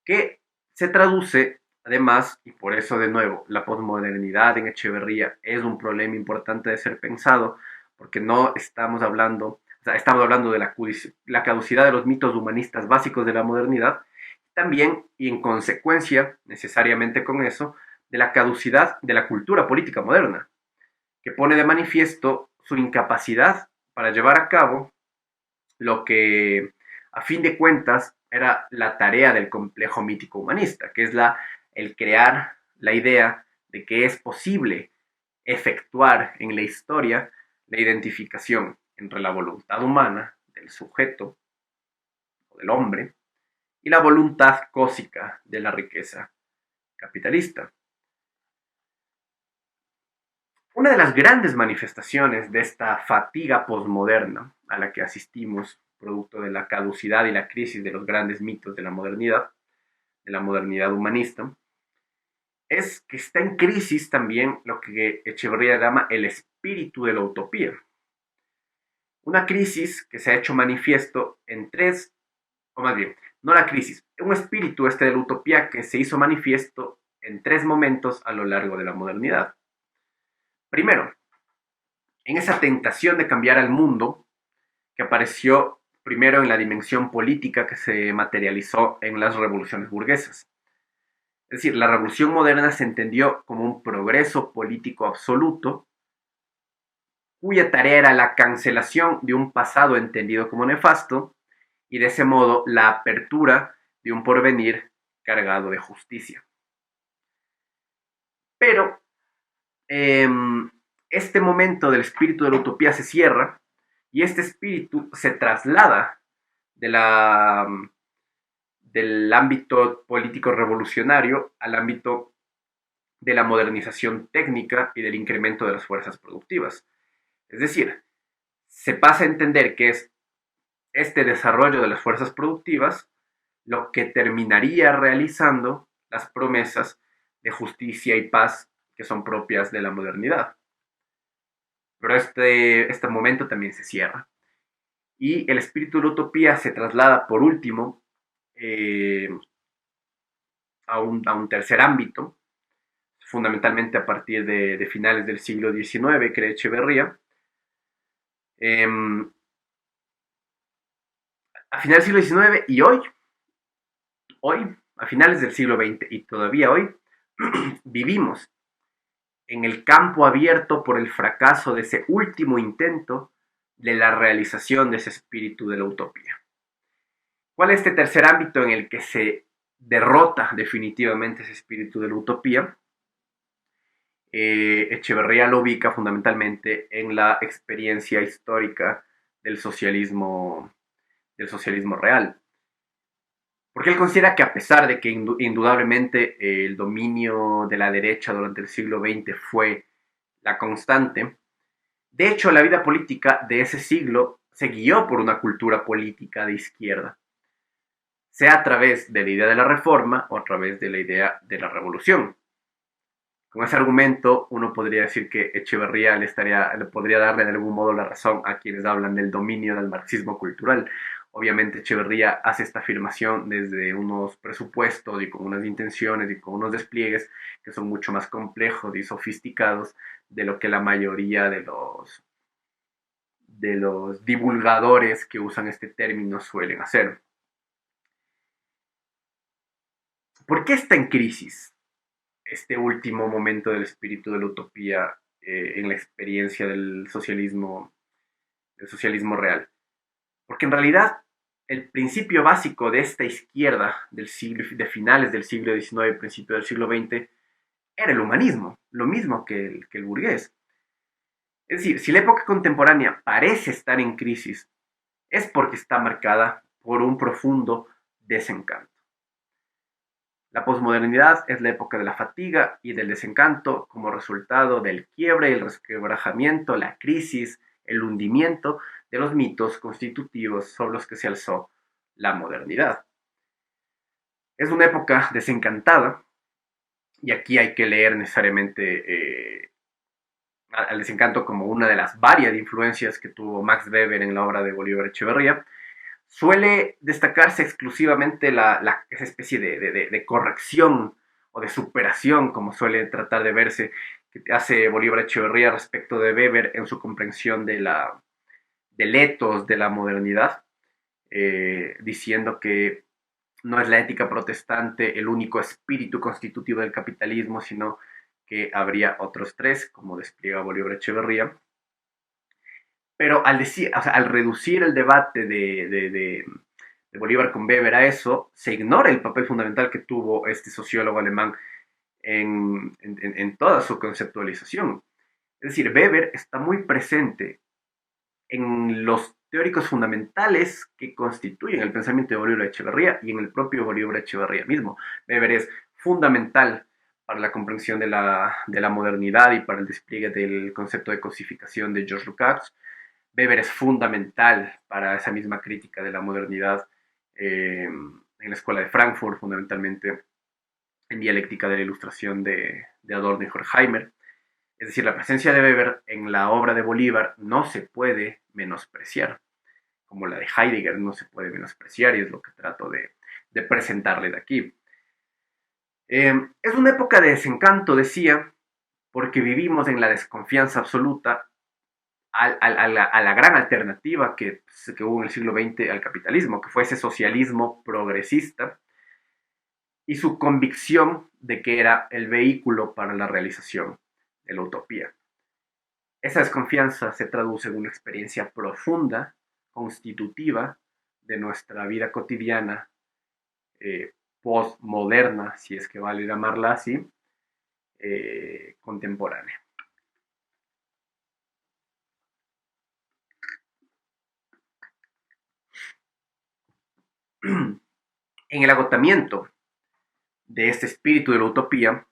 que se traduce además, y por eso de nuevo, la posmodernidad en Echeverría es un problema importante de ser pensado, porque no estamos hablando, o sea, estamos hablando de la caducidad de los mitos humanistas básicos de la modernidad, también, y en consecuencia, necesariamente con eso, de la caducidad de la cultura política moderna, que pone de manifiesto su incapacidad para llevar a cabo lo que, a fin de cuentas, era la tarea del complejo mítico humanista, que es el crear la idea de que es posible efectuar en la historia la identificación entre la voluntad humana del sujeto o del hombre y la voluntad cósica de la riqueza capitalista. Una de las grandes manifestaciones de esta fatiga posmoderna a la que asistimos, producto de la caducidad y la crisis de los grandes mitos de la modernidad humanista, es que está en crisis también lo que Echeverría llama el espíritu de la utopía. Una crisis que se ha hecho manifiesto en tres, o más bien, no la crisis, un espíritu de la utopía que se hizo manifiesto en tres momentos a lo largo de la modernidad. Primero, en esa tentación de cambiar al mundo que apareció primero en la dimensión política que se materializó en las revoluciones burguesas. Es decir, la revolución moderna se entendió como un progreso político absoluto, cuya tarea era la cancelación de un pasado entendido como nefasto y de ese modo la apertura de un porvenir cargado de justicia. Pero este momento del espíritu de la utopía se cierra y este espíritu se traslada de del ámbito político revolucionario al ámbito de la modernización técnica y del incremento de las fuerzas productivas. Es decir, se pasa a entender que es este desarrollo de las fuerzas productivas lo que terminaría realizando las promesas de justicia y paz que son propias de la modernidad. Pero este momento también se cierra. Y el espíritu de la utopía se traslada por último a un tercer ámbito, fundamentalmente a partir de finales del siglo XIX, cree Echeverría. A finales del siglo XIX y hoy, a finales del siglo XX y todavía hoy, vivimos en el campo abierto por el fracaso de ese último intento de la realización de ese espíritu de la utopía. ¿Cuál es este tercer ámbito en el que se derrota definitivamente ese espíritu de la utopía? Echeverría lo ubica fundamentalmente en la experiencia histórica del socialismo real. Porque él considera que a pesar de que indudablemente el dominio de la derecha durante el siglo XX fue la constante, de hecho la vida política de ese siglo se guió por una cultura política de izquierda, sea a través de la idea de la reforma o a través de la idea de la revolución. Con ese argumento, uno podría decir que Echeverría le podría darle de algún modo la razón a quienes hablan del dominio del marxismo cultural. Obviamente Echeverría hace esta afirmación desde unos presupuestos y con unas intenciones y con unos despliegues que son mucho más complejos y sofisticados de lo que la mayoría de los divulgadores que usan este término suelen hacer. ¿Por qué está en crisis este último momento del espíritu de la utopía en la experiencia del socialismo real? Porque en realidad el principio básico de esta izquierda de finales del siglo XIX, principio del siglo XX, era el humanismo, lo mismo que el burgués. Es decir, si la época contemporánea parece estar en crisis, es porque está marcada por un profundo desencanto. La posmodernidad es la época de la fatiga y del desencanto como resultado del quiebre, el resquebrajamiento, la crisis, el hundimiento de los mitos constitutivos sobre los que se alzó la modernidad. Es una época desencantada, y aquí hay que leer necesariamente al desencanto como una de las varias influencias que tuvo Max Weber en la obra de Bolívar Echeverría. Suele destacarse exclusivamente esa especie de corrección o de superación, como suele tratar de verse, que hace Bolívar Echeverría respecto de Weber en su comprensión del etos de la modernidad, diciendo que no es la ética protestante el único espíritu constitutivo del capitalismo, sino que habría otros tres, como despliega Bolívar Echeverría. Pero al reducir el debate de Bolívar con Weber a eso, se ignora el papel fundamental que tuvo este sociólogo alemán en toda su conceptualización. Es decir, Weber está muy presente en los teóricos fundamentales que constituyen el pensamiento de Bolívar Echeverría y en el propio Bolívar Echeverría mismo. Weber es fundamental para la comprensión de la modernidad y para el despliegue del concepto de cosificación de Georges Lukács. Weber es fundamental para esa misma crítica de la modernidad en la Escuela de Frankfurt, fundamentalmente en dialéctica de la ilustración de Adorno y Horkheimer. Es decir, la presencia de Weber en la obra de Bolívar no se puede menospreciar, como la de Heidegger no se puede menospreciar, y es lo que trato de presentarle de aquí. Es una época de desencanto, decía, porque vivimos en la desconfianza absoluta a la gran alternativa que hubo en el siglo XX al capitalismo, que fue ese socialismo progresista y su convicción de que era el vehículo para la realización de la utopía. Esa desconfianza se traduce en una experiencia profunda, constitutiva de nuestra vida cotidiana, postmoderna, si es que vale llamarla así, contemporánea. En el agotamiento de este espíritu de la utopía,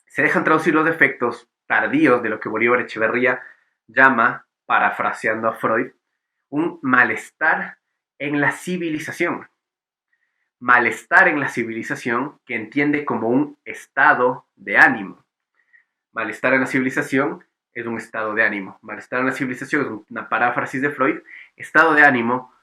se dejan traducir los defectos tardíos de lo que Bolívar Echeverría llama, parafraseando a Freud, un malestar en la civilización. Malestar en la civilización que entiende como un estado de ánimo. Malestar en la civilización es un estado de ánimo. Malestar en la civilización es una paráfrasis de Freud. Estado de ánimo,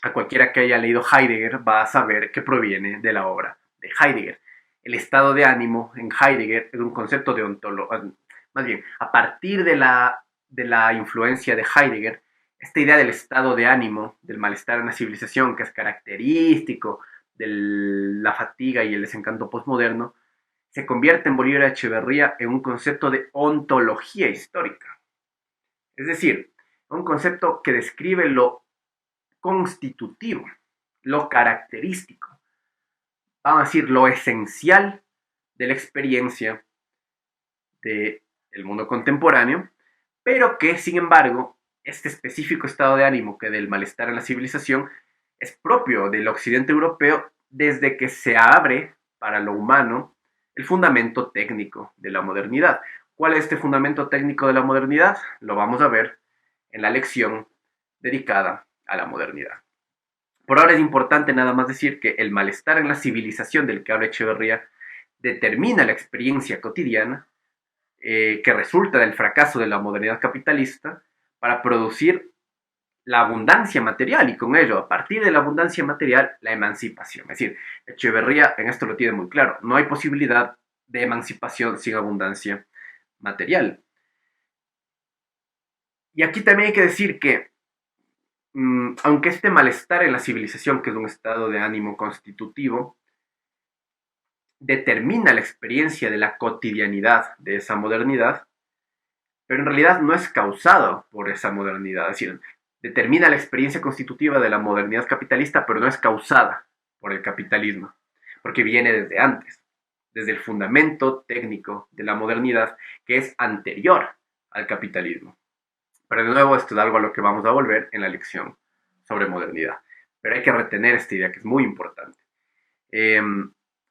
a cualquiera que haya leído Heidegger va a saber que proviene de la obra de Heidegger. El estado de ánimo en Heidegger es un concepto de ontología, más bien, a partir de la influencia de Heidegger, esta idea del estado de ánimo, del malestar en la civilización, que es característico de la fatiga y el desencanto postmoderno, se convierte en Bolívar Echeverría en un concepto de ontología histórica. Es decir, un concepto que describe lo constitutivo, lo característico, vamos a decir, lo esencial de la experiencia del mundo contemporáneo, pero que, sin embargo, este específico estado de ánimo que del malestar en la civilización es propio del occidente europeo desde que se abre para lo humano el fundamento técnico de la modernidad. ¿Cuál es este fundamento técnico de la modernidad? Lo vamos a ver en la lección dedicada a la modernidad. Por ahora es importante nada más decir que el malestar en la civilización del que habla Echeverría determina la experiencia cotidiana que resulta del fracaso de la modernidad capitalista para producir la abundancia material y con ello, a partir de la abundancia material, la emancipación. Es decir, Echeverría en esto lo tiene muy claro. No hay posibilidad de emancipación sin abundancia material. Y aquí también hay que decir que, aunque este malestar en la civilización, que es un estado de ánimo constitutivo, determina la experiencia de la cotidianidad de esa modernidad, pero en realidad no es causado por esa modernidad. Es decir, determina la experiencia constitutiva de la modernidad capitalista, pero no es causada por el capitalismo, porque viene desde antes, desde el fundamento técnico de la modernidad que es anterior al capitalismo. Pero de nuevo, esto es algo a lo que vamos a volver en la lección sobre modernidad. Pero hay que retener esta idea que es muy importante.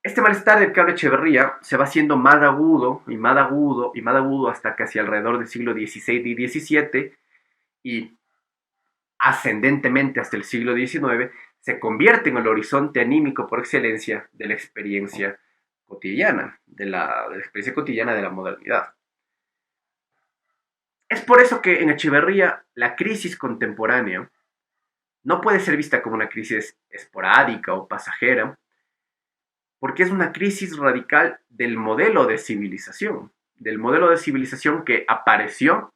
Este malestar del que habla Echeverría se va haciendo más agudo y más agudo y más agudo hasta casi alrededor del siglo XVI y XVII y ascendentemente hasta el siglo XIX, se convierte en el horizonte anímico por excelencia de la experiencia cotidiana, de la experiencia cotidiana de la modernidad. Es por eso que en Echeverría la crisis contemporánea no puede ser vista como una crisis esporádica o pasajera, porque es una crisis radical del modelo de civilización que apareció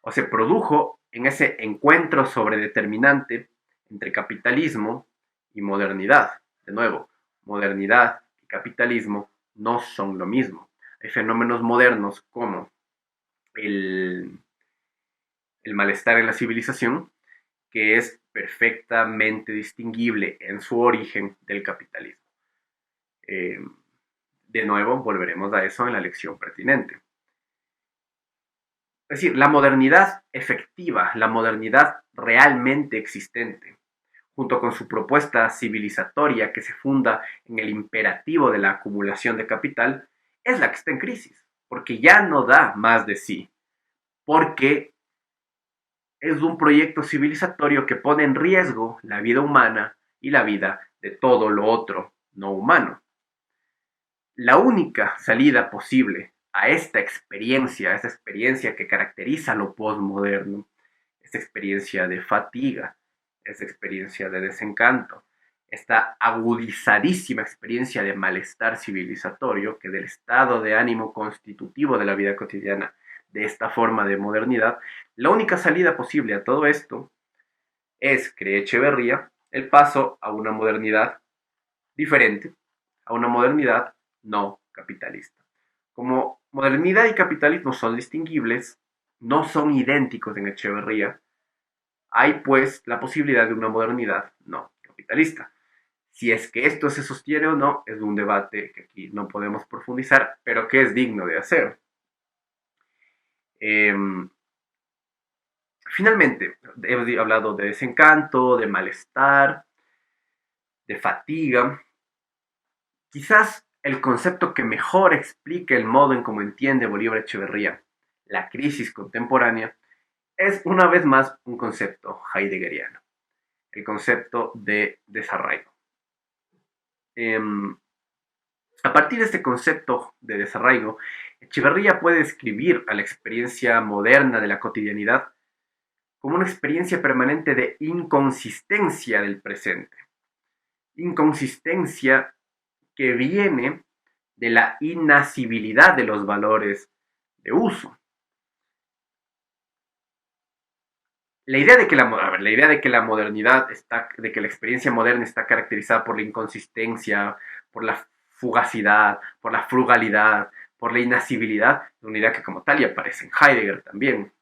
o se produjo en ese encuentro sobredeterminante entre capitalismo y modernidad. De nuevo, modernidad y capitalismo no son lo mismo. Hay fenómenos modernos como el, el malestar en la civilización, que es perfectamente distinguible en su origen del capitalismo. Eh, de nuevo, volveremos a eso en la lección pertinente. Es decir, la modernidad efectiva, la modernidad realmente existente, junto con su propuesta civilizatoria que se funda en el imperativo de la acumulación de capital, es la que está en crisis, porque ya no da más de sí, porque es un proyecto civilizatorio que pone en riesgo la vida humana y la vida de todo lo otro no humano. La única salida posible a esta experiencia que caracteriza lo postmoderno, esta experiencia de fatiga, esta experiencia de desencanto, esta agudizadísima experiencia de malestar civilizatorio que del estado de ánimo constitutivo de la vida cotidiana de esta forma de modernidad, la única salida posible a todo esto es, cree Echeverría, el paso a una modernidad diferente, a una modernidad no capitalista. Como modernidad y capitalismo son distinguibles, no son idénticos en Echeverría, hay pues la posibilidad de una modernidad no capitalista. Si es que esto se sostiene o no, es un debate que aquí no podemos profundizar, pero que es digno de hacer. Eh, Finalmente, hemos hablado de desencanto, de malestar, de fatiga. Quizás el concepto que mejor explica el modo en cómo entiende Bolívar Echeverría la crisis contemporánea es una vez más un concepto heideggeriano, el concepto de desarraigo. A partir de este concepto de desarraigo, Echeverría puede describir a la experiencia moderna de la cotidianidad como una experiencia permanente de inconsistencia del presente. Inconsistencia que viene de la inasibilidad de los valores de uso. La idea de que la modernidad está, de que la experiencia moderna está caracterizada por la inconsistencia, por la fugacidad, por la frugalidad, por la inasibilidad, es una idea que como tal ya aparece en Heidegger también.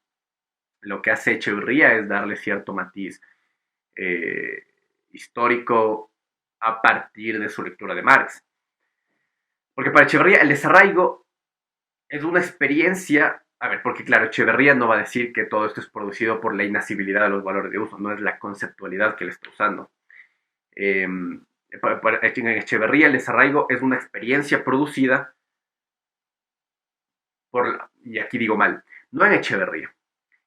Lo que hace Echeverría es darle cierto matiz eh, histórico a partir de su lectura de Marx. Porque para Echeverría el desarraigo es una experiencia, a ver, porque claro, Echeverría no va a decir que todo esto es producido por la inasibilidad de los valores de uso, no es la conceptualidad que él está usando. En Echeverría el desarraigo es una experiencia producida por, y aquí digo mal, no en Echeverría,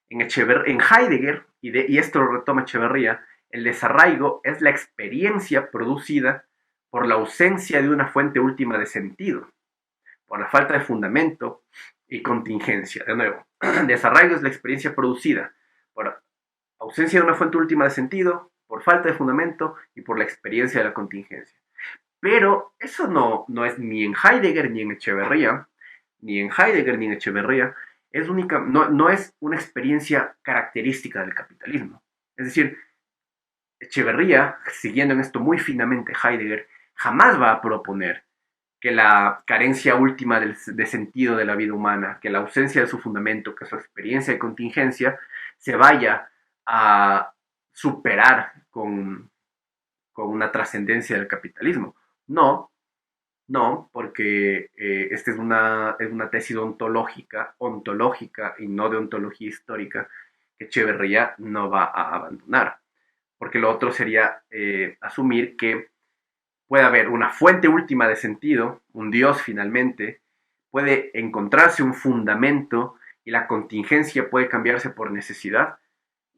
En Heidegger, y esto lo retoma Echeverría, el desarraigo es la experiencia producida por la ausencia de una fuente última de sentido, por la falta de fundamento y contingencia. De nuevo, desarraigo es la experiencia producida por ausencia de una fuente última de sentido, por falta de fundamento y por la experiencia de la contingencia. Pero eso no es ni en Heidegger ni en Echeverría, ni en Heidegger ni en Echeverría, no es una experiencia característica del capitalismo. Es decir, Echeverría, siguiendo en esto muy finamente Heidegger, jamás va a proponer que la carencia última de sentido de la vida humana, que la ausencia de su fundamento, que su experiencia de contingencia, se vaya a superar con una trascendencia del capitalismo. No, no, porque esta es una tesis ontológica y no de ontología histórica que Echeverría no va a abandonar. Porque lo otro sería asumir que puede haber una fuente última de sentido, un Dios finalmente, puede encontrarse un fundamento y la contingencia puede cambiarse por necesidad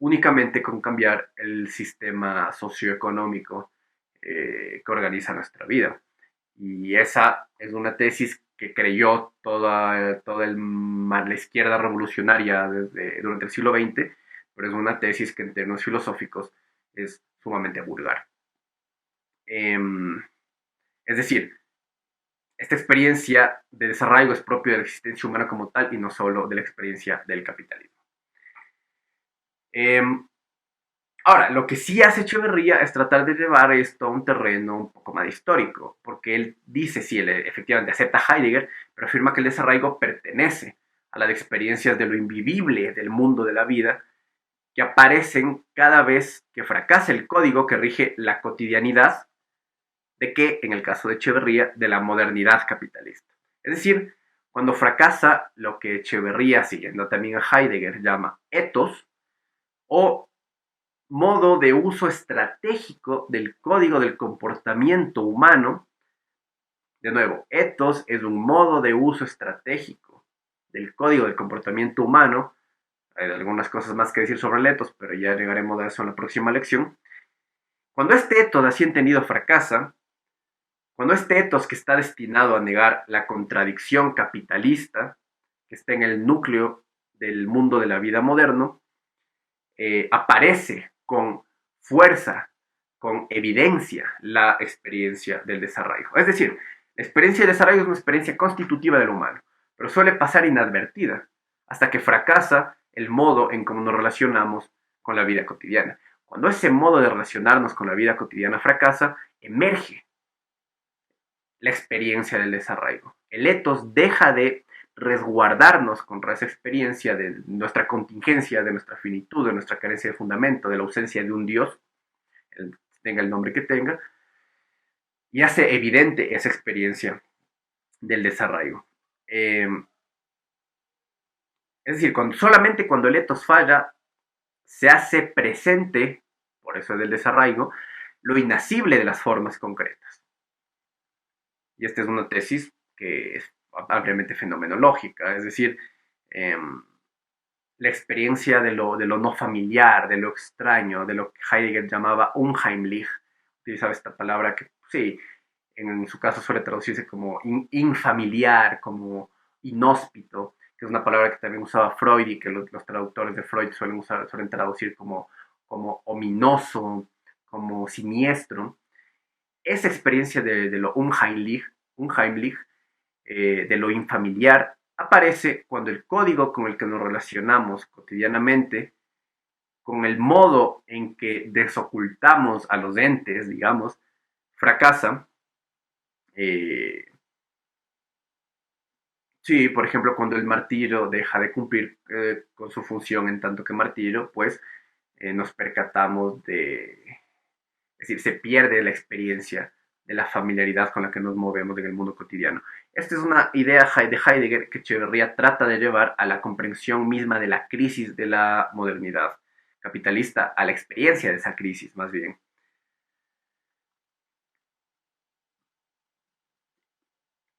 únicamente con cambiar el sistema socioeconómico que organiza nuestra vida. Y esa es una tesis que creyó toda la izquierda revolucionaria durante el siglo XX, pero es una tesis que en términos filosóficos es sumamente vulgar. Es decir, esta experiencia de desarraigo es propia de la existencia humana como tal y no solo de la experiencia del capitalismo. Eh, Ahora, lo que sí hace Echeverría es tratar de llevar esto a un terreno un poco más histórico, porque él dice, sí, él efectivamente acepta Heidegger, pero afirma que el desarraigo pertenece a las experiencias de lo invivible del mundo de la vida, que aparecen cada vez que fracasa el código que rige la cotidianidad, de que, en el caso de Echeverría, de la modernidad capitalista. Es decir, cuando fracasa lo que Echeverría, siguiendo también a Heidegger, llama ethos, o modo de uso estratégico del código del comportamiento humano. De nuevo, ethos es un modo de uso estratégico del código del comportamiento humano. Hay algunas cosas más que decir sobre el ethos, pero ya llegaremos a eso en la próxima lección. Cuando este ethos así entendido fracasa, cuando este ethos que está destinado a negar la contradicción capitalista, que está en el núcleo del mundo de la vida moderno, aparece con fuerza, con evidencia, la experiencia del desarraigo. Es decir, la experiencia del desarraigo es una experiencia constitutiva del humano, pero suele pasar inadvertida hasta que fracasa el modo en cómo nos relacionamos con la vida cotidiana. Cuando ese modo de relacionarnos con la vida cotidiana fracasa, emerge la experiencia del desarraigo. El ethos deja de resguardarnos contra esa experiencia de nuestra contingencia, de nuestra finitud, de nuestra carencia de fundamento, de la ausencia de un Dios, tenga el nombre que tenga, y hace evidente esa experiencia del desarraigo. Es decir, solamente cuando el ethos falla, se hace presente, por eso es del desarraigo, lo inasible de las formas concretas. Y esta es una tesis que es ampliamente fenomenológica, es decir, la experiencia de lo no familiar, de lo extraño, de lo que Heidegger llamaba unheimlich, utilizaba esta palabra que, sí, en su caso suele traducirse como infamiliar, como inhóspito, que es una palabra que también usaba Freud y que los traductores de Freud suelen traducir como ominoso, como siniestro. Esa experiencia de lo unheimlich de lo infamiliar, aparece cuando el código con el que nos relacionamos cotidianamente, con el modo en que desocultamos a los entes, digamos, fracasa. Sí, por ejemplo, cuando el martillo deja de cumplir con su función en tanto que martillo, pues nos percatamos es decir, se pierde la experiencia de la familiaridad con la que nos movemos en el mundo cotidiano. Esta es una idea de Heidegger que Echeverría trata de llevar a la comprensión misma de la crisis de la modernidad capitalista, a la experiencia de esa crisis, más bien.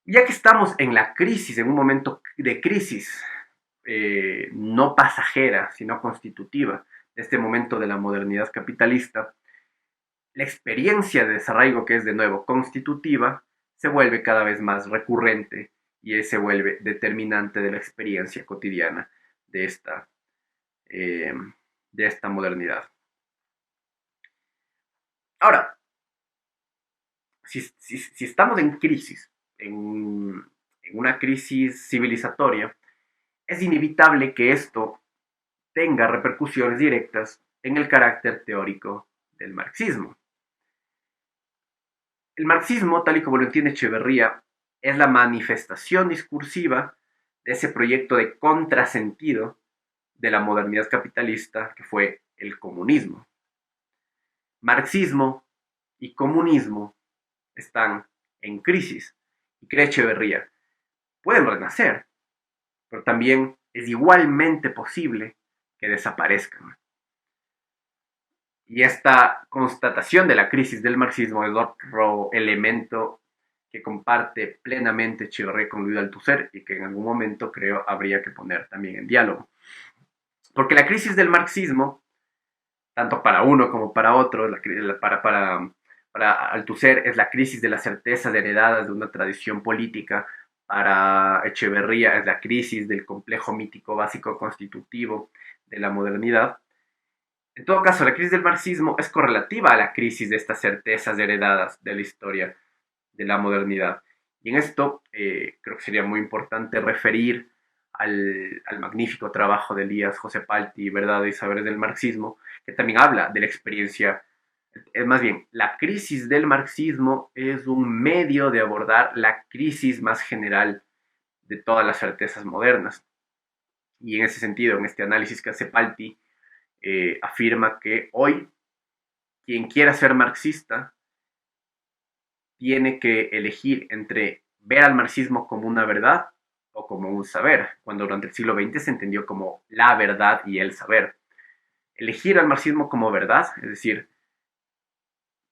Ya que estamos en la crisis, en un momento de crisis, no pasajera, sino constitutiva de este momento de la modernidad capitalista, la experiencia de desarraigo, que es de nuevo constitutiva, se vuelve cada vez más recurrente y se vuelve determinante de la experiencia cotidiana de eh, de esta modernidad. Ahora, si estamos en crisis, en una crisis civilizatoria, es inevitable que esto tenga repercusiones directas en el carácter teórico del marxismo. El marxismo, tal y como lo entiende Echeverría, es la manifestación discursiva de ese proyecto de contrasentido de la modernidad capitalista que fue el comunismo. Marxismo y comunismo están en crisis y cree Echeverría, pueden renacer, pero también es igualmente posible que desaparezcan. Y esta constatación de la crisis del marxismo es otro elemento que comparte plenamente Echeverría con Luis Althusser y que en algún momento creo habría que poner también en diálogo. Porque la crisis del marxismo, tanto para uno como para otro, para Althusser es la crisis de las certezas heredadas de una tradición política, para Echeverría es la crisis del complejo mítico básico constitutivo de la modernidad. En todo caso, la crisis del marxismo es correlativa a la crisis de estas certezas heredadas de la historia de la modernidad. Y en esto creo que sería muy importante referir al magnífico trabajo de Elías José Palti, Verdad y Saberes del Marxismo, que también habla de la experiencia. Es más bien, la crisis del marxismo es un medio de abordar la crisis más general de todas las certezas modernas. Y en ese sentido, en este análisis que hace Palti, afirma que hoy quien quiera ser marxista tiene que elegir entre ver al marxismo como una verdad o como un saber, cuando durante el siglo XX se entendió como la verdad y el saber. Elegir al marxismo como verdad, es decir,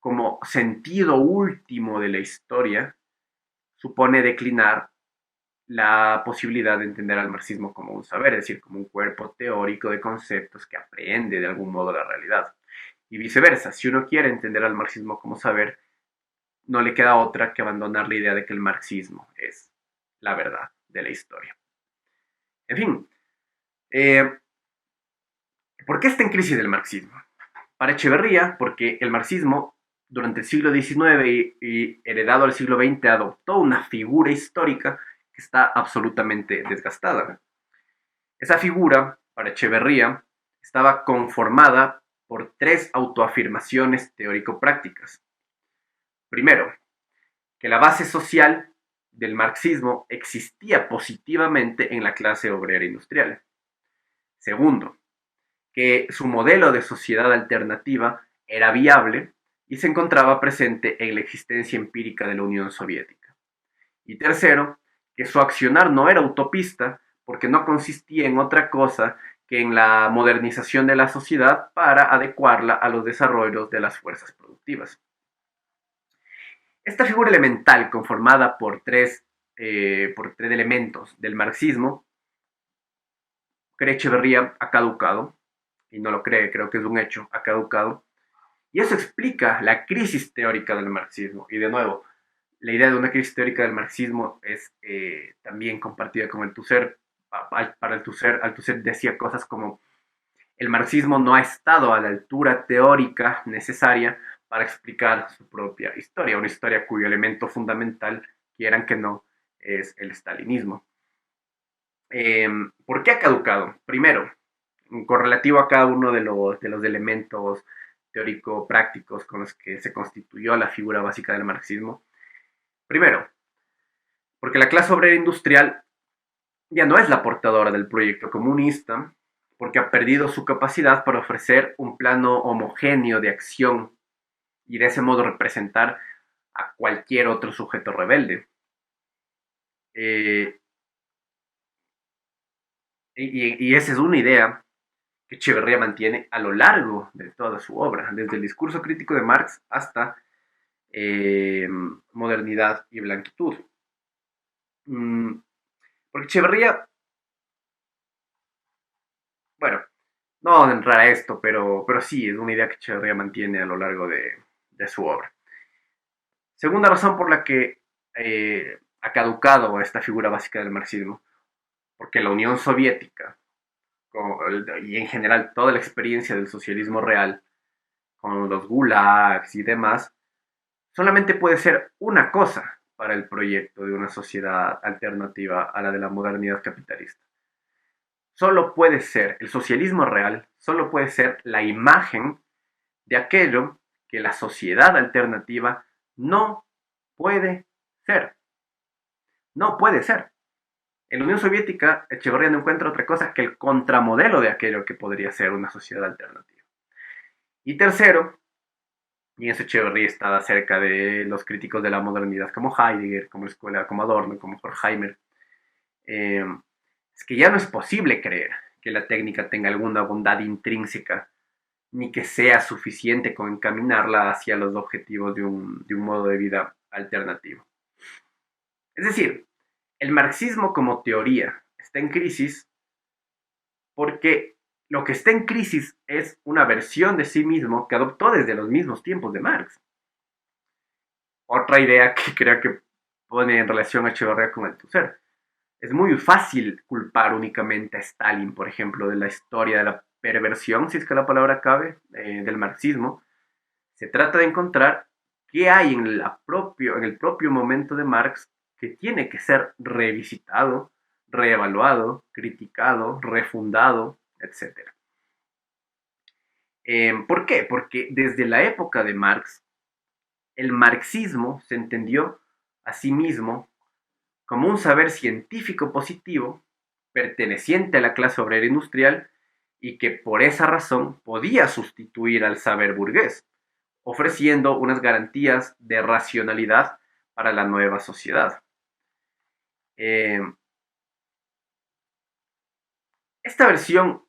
como sentido último de la historia, supone declinar la posibilidad de entender al marxismo como un saber, es decir, como un cuerpo teórico de conceptos que aprehende de algún modo la realidad. Y viceversa, si uno quiere entender al marxismo como saber, no le queda otra que abandonar la idea de que el marxismo es la verdad de la historia. En fin, eh, ¿por qué está en crisis el marxismo? Para Echeverría, porque el marxismo durante el siglo XIX y heredado al siglo XX adoptó una figura histórica que está absolutamente desgastada. Esa figura, para Echeverría, estaba conformada por tres autoafirmaciones teórico-prácticas. Primero, que la base social del marxismo existía positivamente en la clase obrera industrial. Segundo, que su modelo de sociedad alternativa era viable y se encontraba presente en la existencia empírica de la Unión Soviética. Y tercero, que su accionar no era utopista porque no consistía en otra cosa que en la modernización de la sociedad para adecuarla a los desarrollos de las fuerzas productivas. Esta figura elemental, conformada por tres elementos del marxismo, cree Echeverría, ha caducado, y no lo cree, creo que es un hecho, ha caducado, y eso explica la crisis teórica del marxismo. Y de nuevo, la idea de una crisis teórica del marxismo es también compartida con Althusser. Para Althusser decía cosas como: el marxismo no ha estado a la altura teórica necesaria para explicar su propia historia, una historia cuyo elemento fundamental, quieran que no, es el stalinismo. ¿Por qué ha caducado? Primero, correlativo a cada uno de los elementos teórico-prácticos con los que se constituyó la figura básica del marxismo. Primero, porque la clase obrera industrial ya no es la portadora del proyecto comunista, porque ha perdido su capacidad para ofrecer un plano homogéneo de acción y de ese modo representar a cualquier otro sujeto rebelde. Eh, y esa es una idea que Echeverría mantiene a lo largo de toda su obra, desde el discurso crítico de Marx hasta Modernidad y Blanquitud. Porque Echeverría Bueno, no entrar a esto, pero sí, es una idea que Echeverría mantiene a lo largo de su obra. Segunda razón por la que ha caducado esta figura básica del marxismo, porque la Unión Soviética y en general toda la experiencia del socialismo real, con los gulags y demás, solamente puede ser una cosa para el proyecto de una sociedad alternativa a la de la modernidad capitalista. Solo puede ser, el socialismo real, solo puede ser la imagen de aquello que la sociedad alternativa no puede ser. No puede ser. En la Unión Soviética, Echeverría no encuentra otra cosa que el contramodelo de aquello que podría ser una sociedad alternativa. Y tercero, y eso Echeverría estaba cerca de los críticos de la modernidad como Heidegger, como Escuela, como Adorno, como Horkheimer, eh, es que ya no es posible creer que la técnica tenga alguna bondad intrínseca, ni que sea suficiente con encaminarla hacia los objetivos de un modo de vida alternativo. Es decir, el marxismo como teoría está en crisis porque lo que está en crisis es una versión de sí mismo que adoptó desde los mismos tiempos de Marx. Otra idea que creo que pone en relación a Echeverría con Althusser. Es muy fácil culpar únicamente a Stalin, por ejemplo, de la historia de la perversión, si es que la palabra cabe, del marxismo. Se trata de encontrar qué hay en el propio momento de Marx que tiene que ser revisitado, reevaluado, criticado, refundado, etc. ¿Por qué? Porque desde la época de Marx, el marxismo se entendió a sí mismo como un saber científico positivo perteneciente a la clase obrera industrial y que por esa razón podía sustituir al saber burgués, ofreciendo unas garantías de racionalidad para la nueva sociedad. Eh, esta versión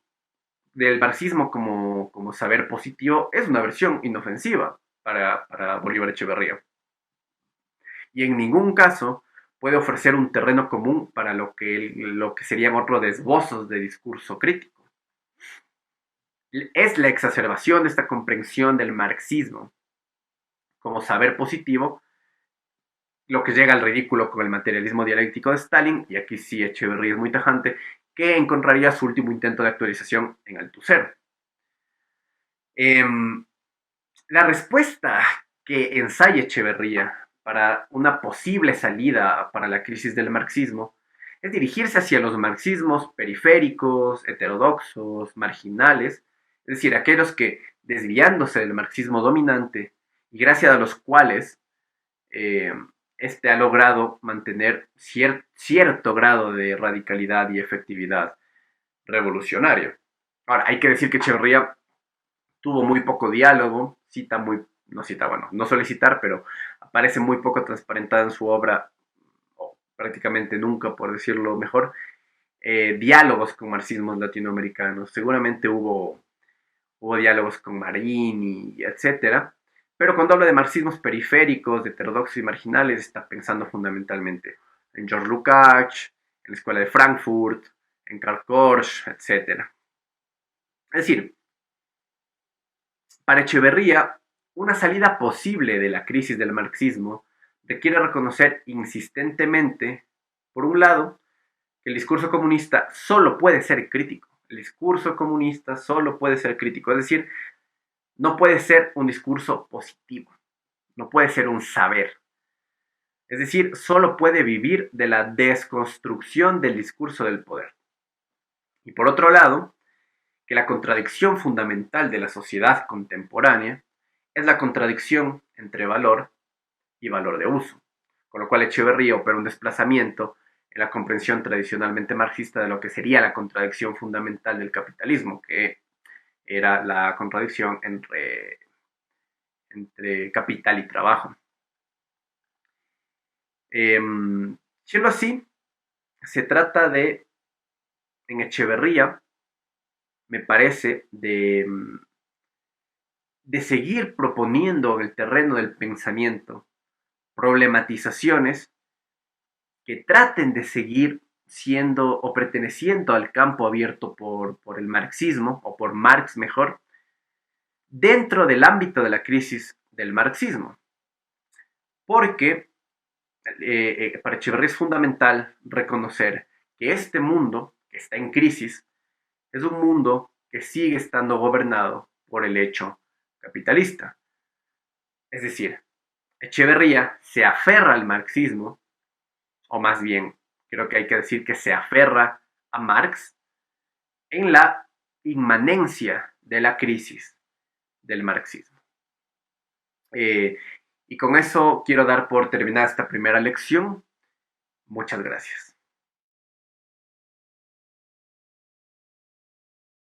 del marxismo como saber positivo es una versión inofensiva para Bolívar Echeverría. Y en ningún caso puede ofrecer un terreno común para lo que serían otros esbozos de discurso crítico. Es la exacerbación de esta comprensión del marxismo como saber positivo lo que llega al ridículo con el materialismo dialéctico de Stalin, y aquí sí Echeverría es muy tajante, que encontraría su último intento de actualización en Althusser. Eh, la respuesta que ensaya Echeverría para una posible salida para la crisis del marxismo es dirigirse hacia los marxismos periféricos, heterodoxos, marginales, es decir, aquellos que, desviándose del marxismo dominante y gracias a los cuales eh, este ha logrado mantener cierto grado de radicalidad y efectividad revolucionario. Ahora, hay que decir que Echeverría tuvo muy poco diálogo, no suele citar, pero aparece muy poco transparentada en su obra, o prácticamente nunca, por decirlo mejor, diálogos con marxismos latinoamericanos. Seguramente hubo diálogos con Marín y etcétera, pero cuando habla de marxismos periféricos, de heterodoxos y marginales, está pensando fundamentalmente en George Lukács, en la Escuela de Frankfurt, en Karl Korsch, etcétera. Es decir, para Echeverría, una salida posible de la crisis del marxismo requiere reconocer insistentemente, por un lado, que el discurso comunista solo puede ser crítico. El discurso comunista solo puede ser crítico, es decir, no puede ser un discurso positivo, no puede ser un saber. Es decir, solo puede vivir de la desconstrucción del discurso del poder. Y por otro lado, que la contradicción fundamental de la sociedad contemporánea es la contradicción entre valor y valor de uso, con lo cual Echeverría opera un desplazamiento en la comprensión tradicionalmente marxista de lo que sería la contradicción fundamental del capitalismo, que era la contradicción entre capital y trabajo. Siendo así, se trata en Echeverría, me parece, de seguir proponiendo en el terreno del pensamiento problematizaciones que traten de seguir siendo o perteneciendo al campo abierto por el marxismo, o por Marx mejor, dentro del ámbito de la crisis del marxismo. Porque para Echeverría es fundamental reconocer que este mundo que está en crisis es un mundo que sigue estando gobernado por el hecho capitalista. Es decir, Echeverría se aferra al marxismo, o más bien, creo que hay que decir que se aferra a Marx en la inmanencia de la crisis del marxismo. Eh, y con eso quiero dar por terminada esta primera lección. Muchas gracias.